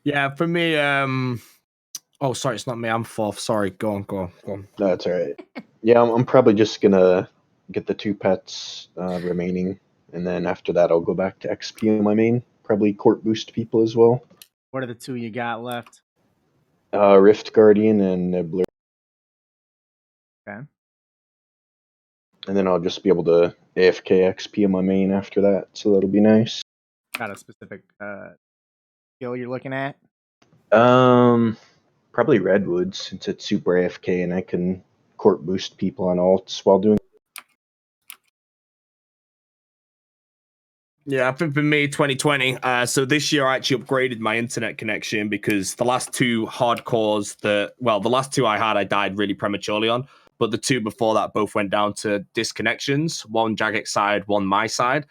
Yeah, for me, oh, sorry, it's not me. I'm fourth. Sorry, go on. No, that's all right. Yeah, I'm probably just gonna get the 2 pets remaining, and then after that, I'll go back to XP on my main. Probably court boost people as well. What are the 2 you got left? Rift Guardian and Nibbler. Okay. And then I'll just be able to AFK XP on my main after that, so that'll be nice. Got a specific skill you're looking at? Probably Redwood, since it's super AFK and I can court boost people on alts while doing. Yeah, I think for me, 2020. So this year I actually upgraded my internet connection because the last 2 hardcores the last 2 I had, I died really prematurely on. But the 2 before that both went down to disconnections. One Jagex side, one my side,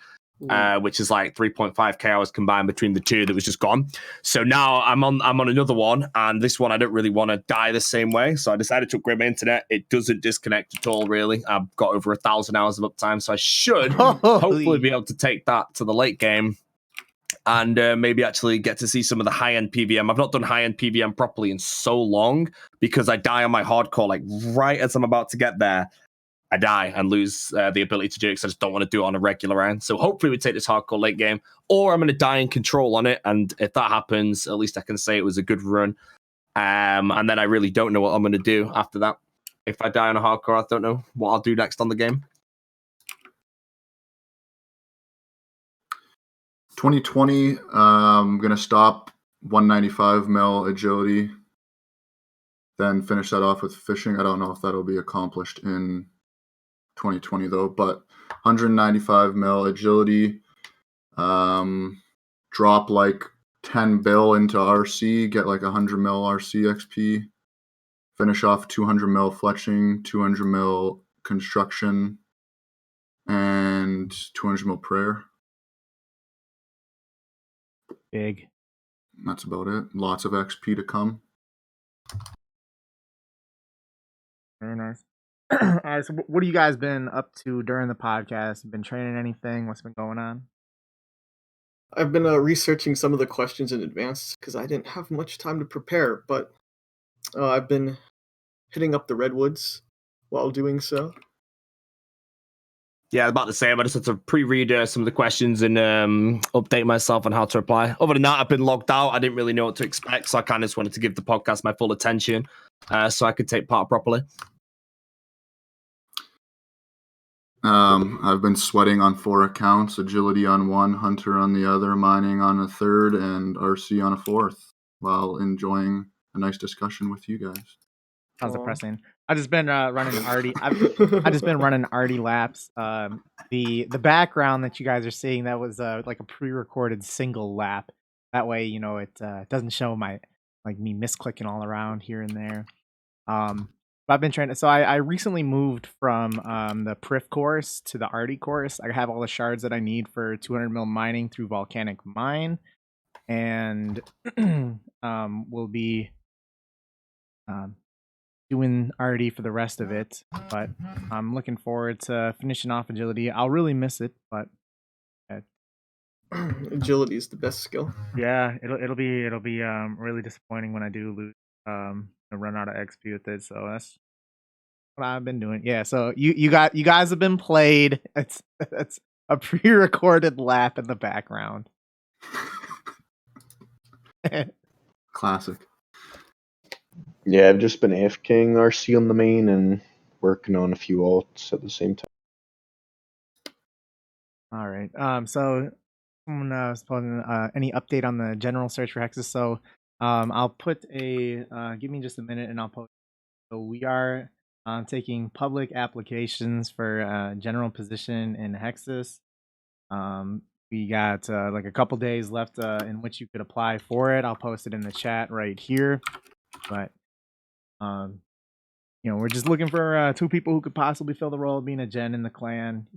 which is like 3.5k hours combined between the 2 that was just gone. So now I'm on another one, and this one I don't really want to die the same way. So I decided to upgrade my internet. It doesn't disconnect at all, really. I've got over 1,000 hours of uptime, so I should hopefully be able to take that to the late game. And maybe actually get to see some of the high-end PVM. I've not done high-end PVM properly in so long because I die on my hardcore, like right as I'm about to get there, I die and lose the ability to do it because I just don't want to do it on a regular round. So hopefully we take this hardcore late game, or I'm going to die in control on it. And if that happens, at least I can say it was a good run. And then I really don't know what I'm going to do after that. If I die on a hardcore, I don't know what I'll do next on the game. 2020, I'm going to stop 195 mil agility, then finish that off with fishing. I don't know if that'll be accomplished in 2020 though, but 195 mil agility, drop like 10 bill into RC, get like 100 mil RC XP, finish off 200 mil fletching, 200 mil construction, and 200 mil prayer. Big. That's about it. Lots of XP to come. Very nice. All right, so what have you guys been up to during the podcast? Been training anything? What's been going on? I've been researching some of the questions in advance because I didn't have much time to prepare, but I've been hitting up the redwoods while doing so. Yeah, about the same. I just had to pre-read some of the questions and update myself on how to reply. Other than that, I've been logged out. I didn't really know what to expect, so I kind of just wanted to give the podcast my full attention so I could take part properly. I've been sweating on 4 accounts, agility on 1, hunter on the other, mining on a 3rd, and RC on a 4th, while enjoying a nice discussion with you guys. Sounds depressing. I've just been running arty. I've just been running arty laps. The background that you guys are seeing, that was like a pre-recorded single lap. That way, it doesn't show me misclicking all around here and there. But I've been trying to. So I recently moved from the Prif course to the arty course. I have all the shards that I need for 200 mil mining through Volcanic Mine, and we'll be doing arty for the rest of it. But I'm looking forward to finishing off agility. I'll really miss it, but agility is the best skill. Yeah, it'll be really disappointing when I do lose run out of XP with it. So that's what I've been doing. Yeah, so you guys have been played. It's a pre-recorded lap in the background. Classic. Yeah, I've just been AFKing RC on the main and working on a few alts at the same time. All right. So someone was posing any update on the general search for Hexis. So I'll put a give me just a minute and I'll post. So we are taking public applications for general position in Hexis. We got like a couple days left in which you could apply for it. I'll post it in the chat right here. But we're just looking for 2 people who could possibly fill the role of being a gen in the clan.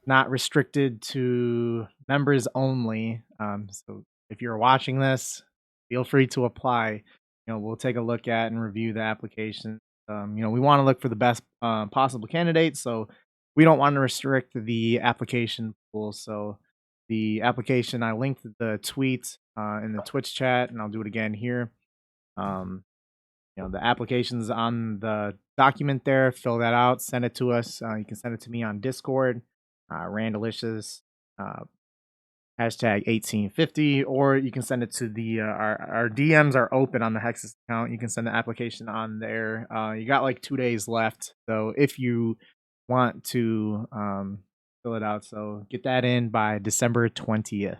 Not restricted to members only. So if you're watching this, feel free to apply. We'll take a look at and review the application. We want to look for the best possible candidates, so we don't want to restrict the application pool. So the application, I linked the tweet in the Twitch chat, and I'll do it again here. The application's on the document there. Fill that out, send it to us. You can send it to me on Discord, Randalicious, hashtag 1850, or you can send it to the our DMs are open on the Hexis account. You can send the application on there. You got like 2 days left, so if you want to fill it out, so get that in by December 20th.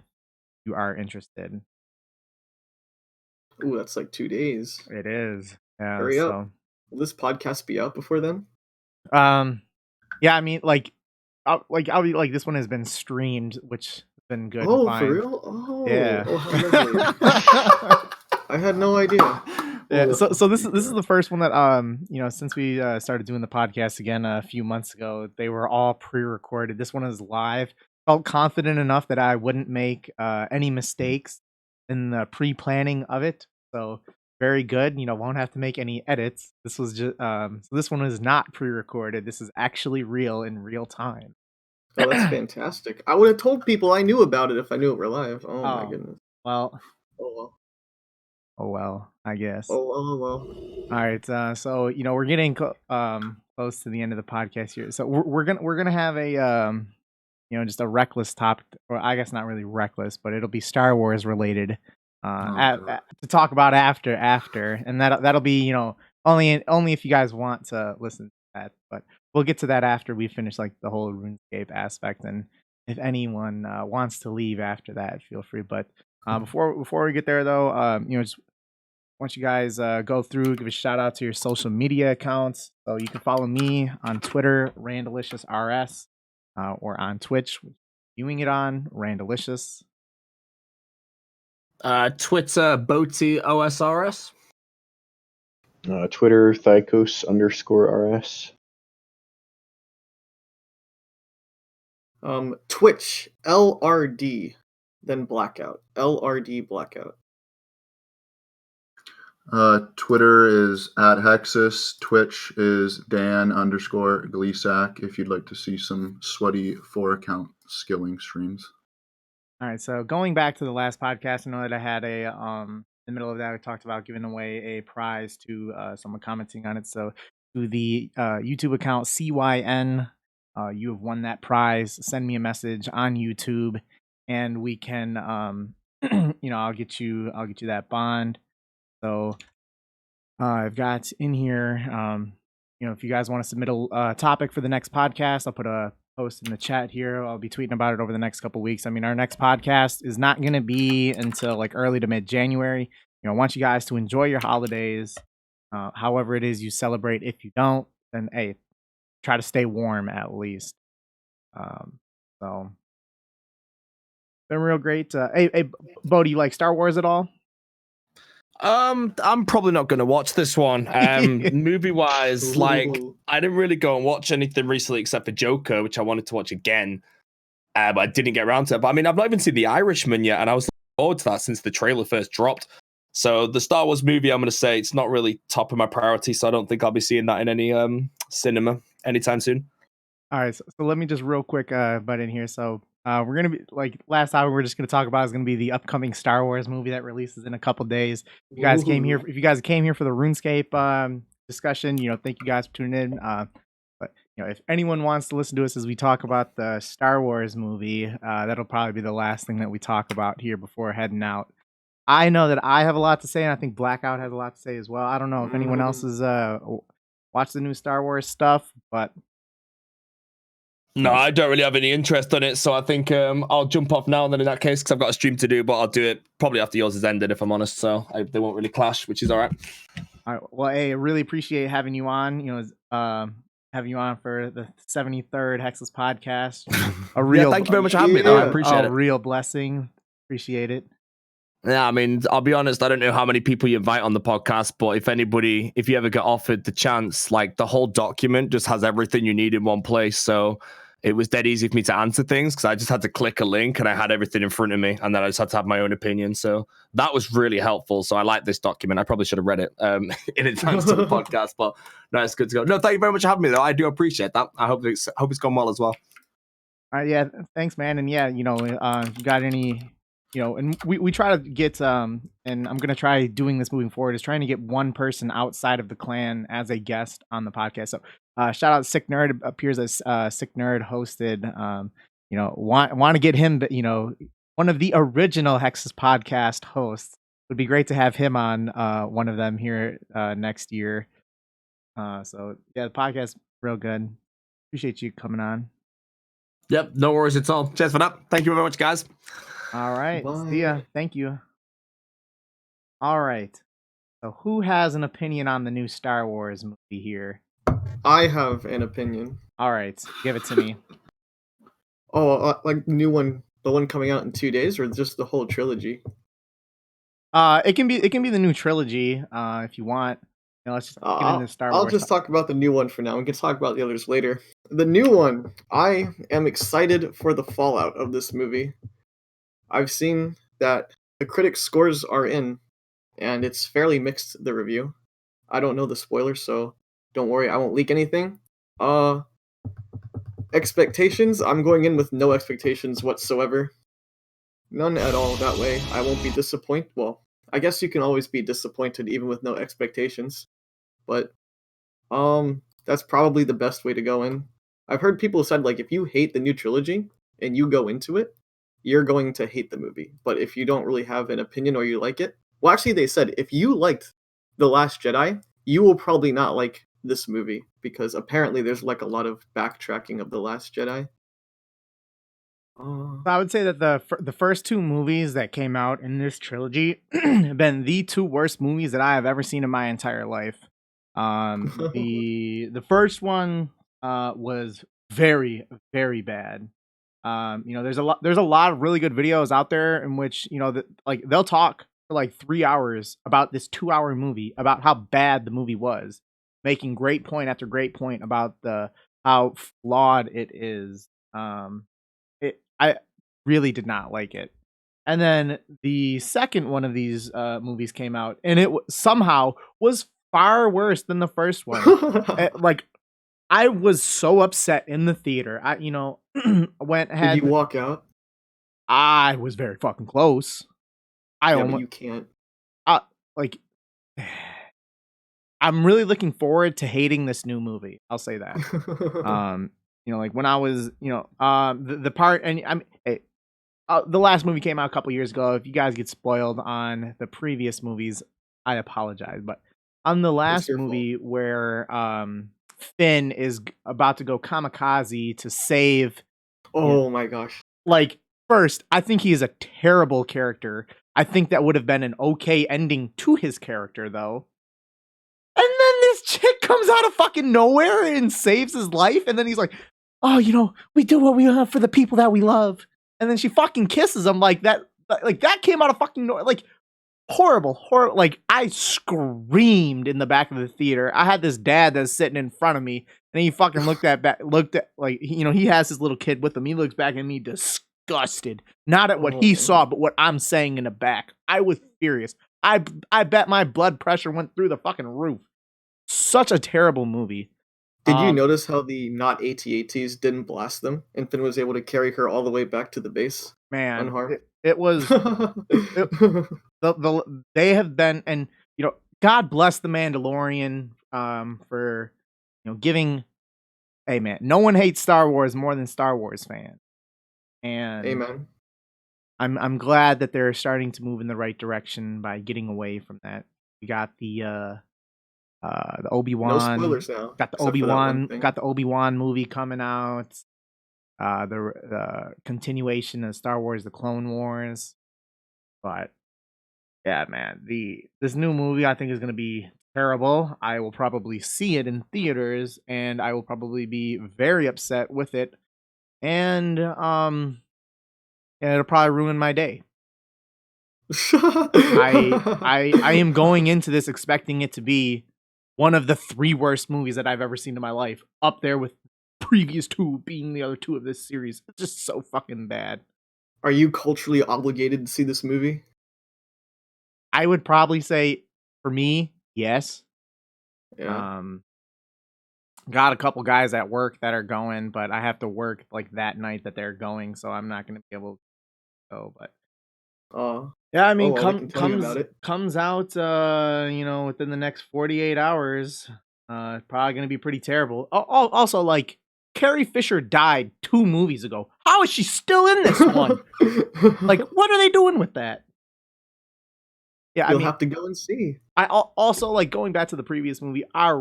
You are interested. Ooh, that's like 2 days. It is. Yeah. Hurry up. Will this podcast be out before then? Yeah, I mean, I'll be like, this one has been streamed, which has been good. Oh, for real? Oh, yeah. Oh, how lovely. I had no idea. Yeah, so this is the first one that since we started doing the podcast again a few months ago, they were all pre-recorded. This one is live. Felt confident enough that I wouldn't make any mistakes in the pre-planning of it. So very good. Won't have to make any edits. This was just so this one is not pre-recorded. This is actually real in real time. Oh, that's fantastic. I would have told people I knew about it if I knew it were live. Oh my goodness. Well. Oh well, I guess. Oh well. All right, so we're getting close to the end of the podcast here. So we're gonna have a just a reckless topic, or I guess not really reckless, but it'll be Star Wars related to talk about after, and that'll be only if you guys want to listen to that. But we'll get to that after we finish like the whole RuneScape aspect, and if anyone wants to leave after that, feel free. But before we get there though, just want you guys go through, give a shout out to your social media accounts. So you can follow me on Twitter, Randalicious or on Twitch, viewing it on Randalicious. Twitter, B0aty OSRS. Twitter, Theikos _RS. Twitch, LRD, then Blackout. LRD Blackout. Twitter is @Hexis. Twitch is Dan_Gleesac if you'd like to see some sweaty 4-account skilling streams. All right, so going back to the last podcast, I know that I had a in the middle of that, we talked about giving away a prize to someone commenting on it. So to the YouTube account CYN you have won that prize. Send me a message on YouTube, and we can, I'll get you that bond. So I've got in here, if you guys want to submit a topic for the next podcast, I'll put a post in the chat here. I'll be tweeting about it over the next couple weeks. I mean, our next podcast is not going to be until like early to mid-January. I want you guys to enjoy your holidays, however it is you celebrate. If you don't, then hey, try to stay warm at least. So been real great. Hey, Bo, do you like Star Wars at all? I'm probably not going to watch this one. Movie wise, like I didn't really go and watch anything recently except for Joker, which I wanted to watch again, but I didn't get around to it. But I mean, I've not even seen The Irishman yet, and I was looking forward to that since the trailer first dropped. So the Star Wars movie, I'm going to say it's not really top of my priority, so I don't think I'll be seeing that in any cinema anytime soon. All right, so let me just real quick butt in here. So we're gonna be like last hour. We're just gonna talk about is gonna be the upcoming Star Wars movie that releases in a couple days. If you guys came here for the RuneScape discussion, thank you guys for tuning in. But if anyone wants to listen to us as we talk about the Star Wars movie, that'll probably be the last thing that we talk about here before heading out. I know that I have a lot to say, and I think Blackout has a lot to say as well. I don't know if anyone else has watched the new Star Wars stuff, but no, I don't really have any interest in it, so I think I'll jump off now and then in that case, because I've got a stream to do, but I'll do it probably after yours has ended, if I'm honest, so they won't really clash, which is all right. All right. Well, hey, I really appreciate having you on, having you on for the 73rd Hexis podcast. Thank you very much for having me, though. I appreciate it. A real blessing. Appreciate it. Yeah, I mean, I'll be honest, I don't know how many people you invite on the podcast, but if you ever get offered the chance, like the whole document just has everything you need in one place. So it was dead easy for me to answer things because I just had to click a link and I had everything in front of me, and then I just had to have my own opinion. So that was really helpful. So I like this document. I probably should have read it in advance to the podcast, but no, it's good to go. No, thank you very much for having me, though. I do appreciate that. I hope it's gone well as well. Yeah, thanks, man. And yeah, you got any... and we try to get and I'm gonna try doing this moving forward is trying to get one person outside of the clan as a guest on the podcast. So shout out Sick Nerd. It appears as Sick Nerd hosted. Want to get him, but one of the original Hexis podcast hosts. Would be great to have him on one of them here next year. So yeah, the podcast real good. Appreciate you coming on. Yep, no worries at all. Cheers for that. Thank you very much, guys. All right. Bye. See ya. Thank you. All right. So who has an opinion on the new Star Wars movie here? I have an opinion. All right. Give it to me. Oh, like the new one, the one coming out in 2 days, or just the whole trilogy? It can be the new trilogy, if you want. Let's just get into Star Wars. I'll just talk about the new one for now. We can talk about the others later. The new one, I am excited for the fallout of this movie. I've seen that the critics' scores are in, and it's fairly mixed, the review. I don't know the spoilers, so don't worry, I won't leak anything. Expectations, I'm going in with no expectations whatsoever. None at all, that way I won't be disappointed. Well, I guess you can always be disappointed even with no expectations. But, that's probably the best way to go in. I've heard people said, like, if you hate the new trilogy and you go into it, you're going to hate the movie. But if you don't really have an opinion or you like it... Well, actually, they said, if you liked The Last Jedi, you will probably not like this movie, because apparently there's, like, a lot of backtracking of The Last Jedi. I would say that the first two movies that came out in this trilogy have been the two worst movies that I have ever seen in my entire life. The first one was very, very bad. There's a lot of really good videos out there in which they'll talk for like 3 hours about this 2-hour movie, about how bad the movie was, making great point after great point about how flawed it is. I really did not like it. And then the second one of these movies came out, and it somehow was far worse than the first one. I was so upset in the theater. Did you walk out? I was very fucking close. But you can't. I'm really looking forward to hating this new movie. I'll say that. You know, like when I was, the part, and I mean, hey, the last movie came out a couple years ago. If you guys get spoiled on the previous movies, I apologize. But on the last your movie where Finn is about to go kamikaze to save, Oh my gosh. like, first, I think he is a terrible character. I think that would have been an okay ending to his character, though. And then this chick comes out of fucking nowhere and saves his life, and then he's like, "Oh, we do what we have for the people that we love." And then she fucking kisses him like that. Like that came out of fucking nowhere. Like horrible. Like I screamed in the back of the theater. I had this dad that's sitting in front of me, and he fucking looked at like he has his little kid with him. He looks back at me disgusted, not at what he saw, but what I'm saying in the back. I was furious. I bet my blood pressure went through the fucking roof. Such a terrible movie. Did you notice how the not AT-ATs didn't blast them, and Finn was able to carry her all the way back to the base? Man, unharmed? it was they have been, and God bless the Mandalorian for giving. Hey man, no one hates Star Wars more than Star Wars fans, and Amen. I'm glad that they're starting to move in the right direction by getting away from that. We got the Obi-Wan. No spoilers now. Got the Obi-Wan movie coming out. The continuation of Star Wars: The Clone Wars. But yeah, man, this new movie I think is gonna be terrible. I will probably see it in theaters, and I will probably be very upset with it. And it'll probably ruin my day. I am going into this expecting it to be one of the 3 worst movies that I've ever seen in my life, up there with previous 2 being the other 2 of this series. It's just so fucking bad. Are you culturally obligated to see this movie? I would probably say, for me, yes. Yeah. Got a couple guys at work that are going, but I have to work like that night that they're going, so I'm not going to be able to go. But yeah, I mean, well, I can tell you about it. comes out, within the next 48 hours. Probably going to be pretty terrible. Also, like, Carrie Fisher died 2 movies ago. How is she still in this one? Like, what are they doing with that? Yeah, You'll have to go and see. I also, like, going back to the previous movie, I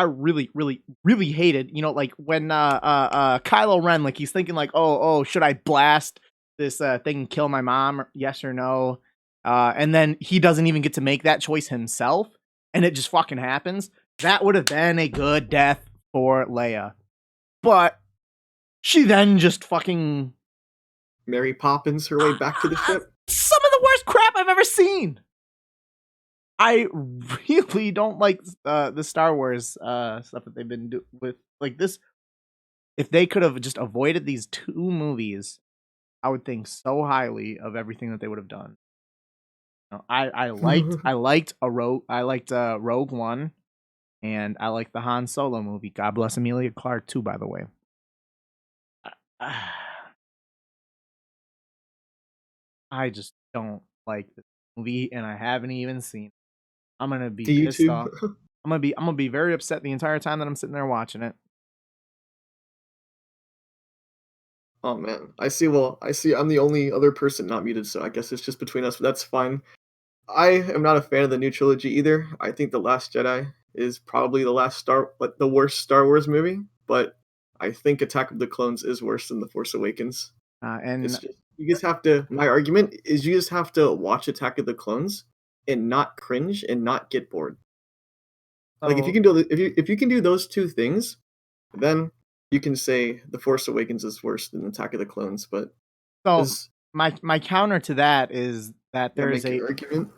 really, really, really hated, like when Kylo Ren, like, he's thinking like, oh, should I blast this thing and kill my mom? Yes or no? And then he doesn't even get to make that choice himself, and it just fucking happens. That would have been a good death for Leia. But she then just fucking Mary Poppins her way back to the ship. Some of the worst crap I've ever seen. I really don't like the Star Wars stuff that they've been doing with like this. If they could have just avoided these 2 movies, I would think so highly of everything that they would have done. I liked Rogue One, and I liked the Han Solo movie. God bless Emilia Clarke too, by the way. I just don't like this movie, and I haven't even seen it. I'm gonna be pissed off. I'm gonna be very upset the entire time that I'm sitting there watching it. Oh man, I see. I'm the only other person not muted, so I guess it's just between us. But that's fine. I am not a fan of the new trilogy either. I think The Last Jedi is probably the worst Star Wars movie. But I think Attack of the Clones is worse than The Force Awakens. You just have to. My argument is you just have to watch Attack of the Clones and not cringe and not get bored. Like if you can do those 2 things, then you can say The Force Awakens is worse than Attack of the Clones. But my counter to that is that there's argument.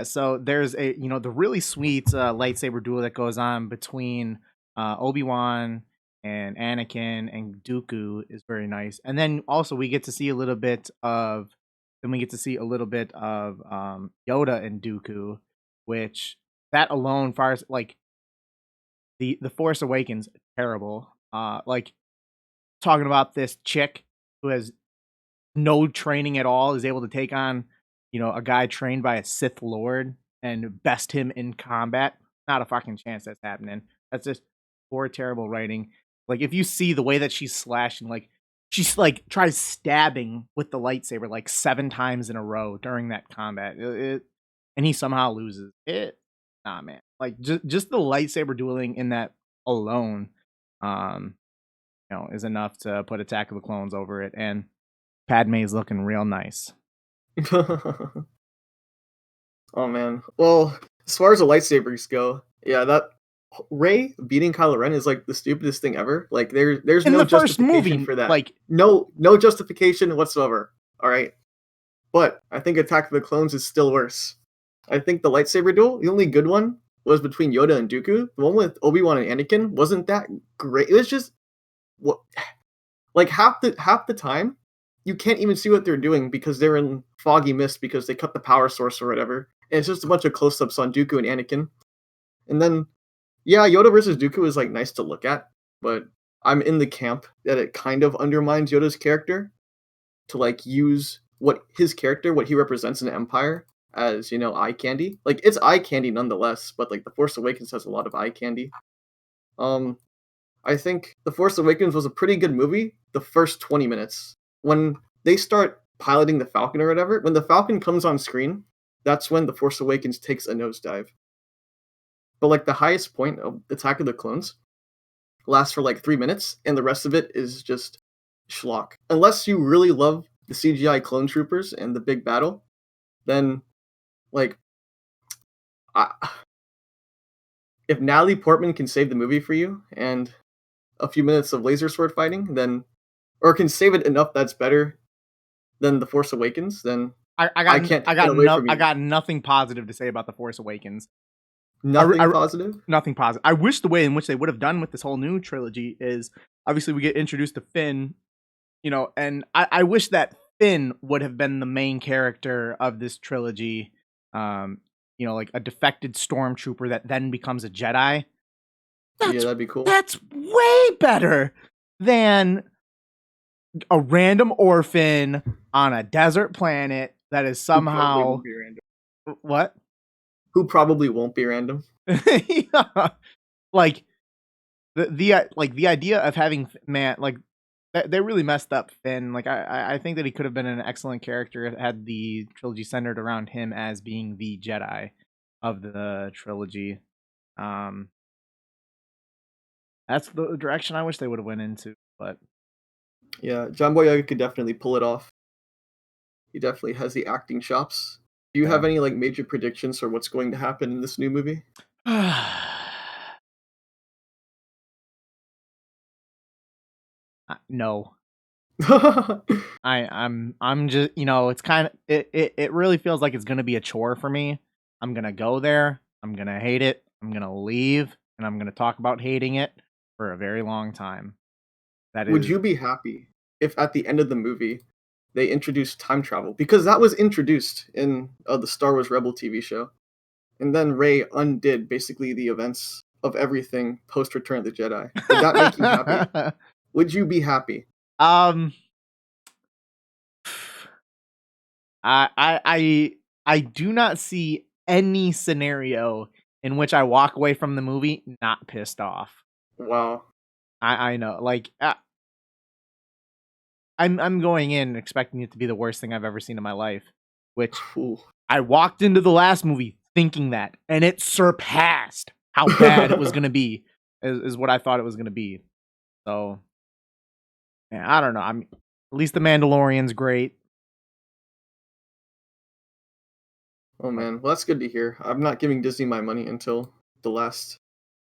So there's a the really sweet lightsaber duel that goes on between Obi-Wan and Anakin and Dooku is very nice, and then also we get to see a little bit of Yoda and Dooku, which that alone far as like the Force Awakens terrible. Like talking about this chick who has no training at all is able to take on a guy trained by a Sith Lord and best him in combat. Not a fucking chance that's happening. That's just poor, terrible writing. Like if you see the way that she's slashing, like she's like tries stabbing with the lightsaber like 7 times in a row during that combat. And he somehow loses. Nah, man. Like just the lightsaber dueling in that alone, is enough to put Attack of the Clones over it. And Padme's looking real nice. Oh man. Well, as far as the lightsabers go, yeah, that Rey beating Kylo Ren is like the stupidest thing ever. Like there's In no the first justification movie, for that. like no justification whatsoever. All right. But I think Attack of the Clones is still worse. I think the lightsaber duel, the only good one, was between Yoda and Dooku. The one with Obi-Wan and Anakin wasn't that great. It was just what, like half the time you can't even see what they're doing because they're in foggy mist because they cut the power source or whatever. And it's just a bunch of close-ups on Dooku and Anakin. And then, yeah, Yoda versus Dooku is like nice to look at, but I'm in the camp that it kind of undermines Yoda's character to like use what his character, what he represents in the Empire as, eye candy. Like it's eye candy nonetheless, but like The Force Awakens has a lot of eye candy. I think The Force Awakens was a pretty good movie the first 20 minutes. When they start piloting the Falcon or whatever, when the Falcon comes on screen, that's when The Force Awakens takes a nosedive. But like the highest point of Attack of the Clones lasts for like 3 minutes, and the rest of it is just schlock. Unless you really love the CGI clone troopers and the big battle, then like if Natalie Portman can save the movie for you and a few minutes of laser sword fighting, then or can save it enough that's better than The Force Awakens, then I got nothing positive to say about The Force Awakens. Nothing positive? Nothing positive. I wish the way in which they would have done with this whole new trilogy is obviously we get introduced to Finn, and I wish that Finn would have been the main character of this trilogy. Like a defected stormtrooper that then becomes a Jedi. Yeah, that'd be cool. That's way better than a random orphan on a desert planet that is somehow what? Who probably won't be random. Yeah. Like the idea of having they really messed up Finn. Like I think that he could have been an excellent character had the trilogy centered around him as being the Jedi of the trilogy. That's the direction I wish they would have went into, but yeah, John Boyega could definitely pull it off. He definitely has the acting chops. Do you have any like major predictions for what's going to happen in this new movie? No. I'm just it's kind of it really feels like it's gonna be a chore for me. I'm gonna go there, I'm gonna hate it, I'm gonna leave, and I'm gonna talk about hating it for a very long time. Would you be happy if at the end of the movie they introduced time travel? Because that was introduced in the Star Wars Rebel TV show. And then Rey undid basically the events of everything post Return of the Jedi. Would that make you happy? Would you be happy? I do not see any scenario in which I walk away from the movie not pissed off. Wow. I know, like I'm going in expecting it to be the worst thing I've ever seen in my life, which I walked into the last movie thinking that, and it surpassed how bad it was going to be, is what I thought it was going to be. So, yeah, I don't know. At least the Mandalorian's great. Oh man, well that's good to hear. I'm not giving Disney my money until the last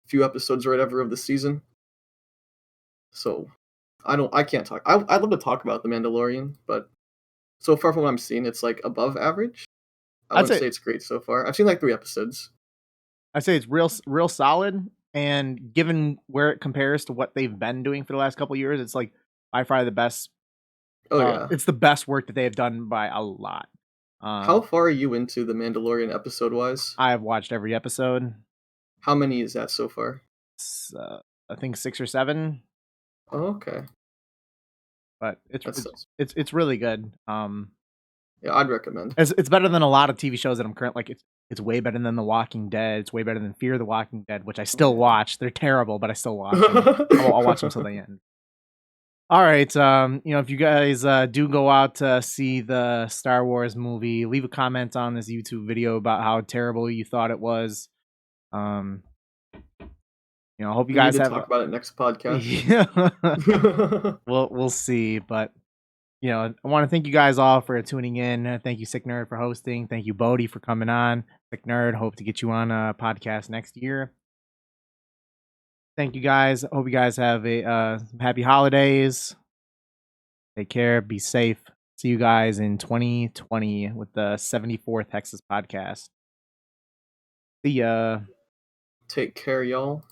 few episodes or whatever of the season. So, I can't talk. I'd love to talk about the Mandalorian, but so far from what I'm seeing, it's like above average. I would say it's great so far. I've seen like 3 episodes. I'd say it's real solid, and given where it compares to what they've been doing for the last couple of years, it's like by far the best. Oh yeah, it's the best work that they have done by a lot. How far are you into the Mandalorian episode wise? I have watched every episode. How many is that so far? I think 6 or 7. Oh, okay. But it's really good. Yeah, I'd recommend. It's better than a lot of TV shows that I'm currently like. It's way better than The Walking Dead. It's way better than Fear the Walking Dead, which I still watch. They're terrible, but I still watch them. I'll watch them till the end. All right, if you guys do go out to see the Star Wars movie, leave a comment on this YouTube video about how terrible you thought it was. I hope you guys need to have talk about it next podcast. Yeah. we'll see, but I want to thank you guys all for tuning in. Thank you, Sick Nerd, for hosting. Thank you, B0aty, for coming on. Sick Nerd, hope to get you on a podcast next year. Thank you guys. Hope you guys have a happy holidays. Take care. Be safe. See you guys in 2020 with the 74th Hexis podcast. See ya. Take care, y'all.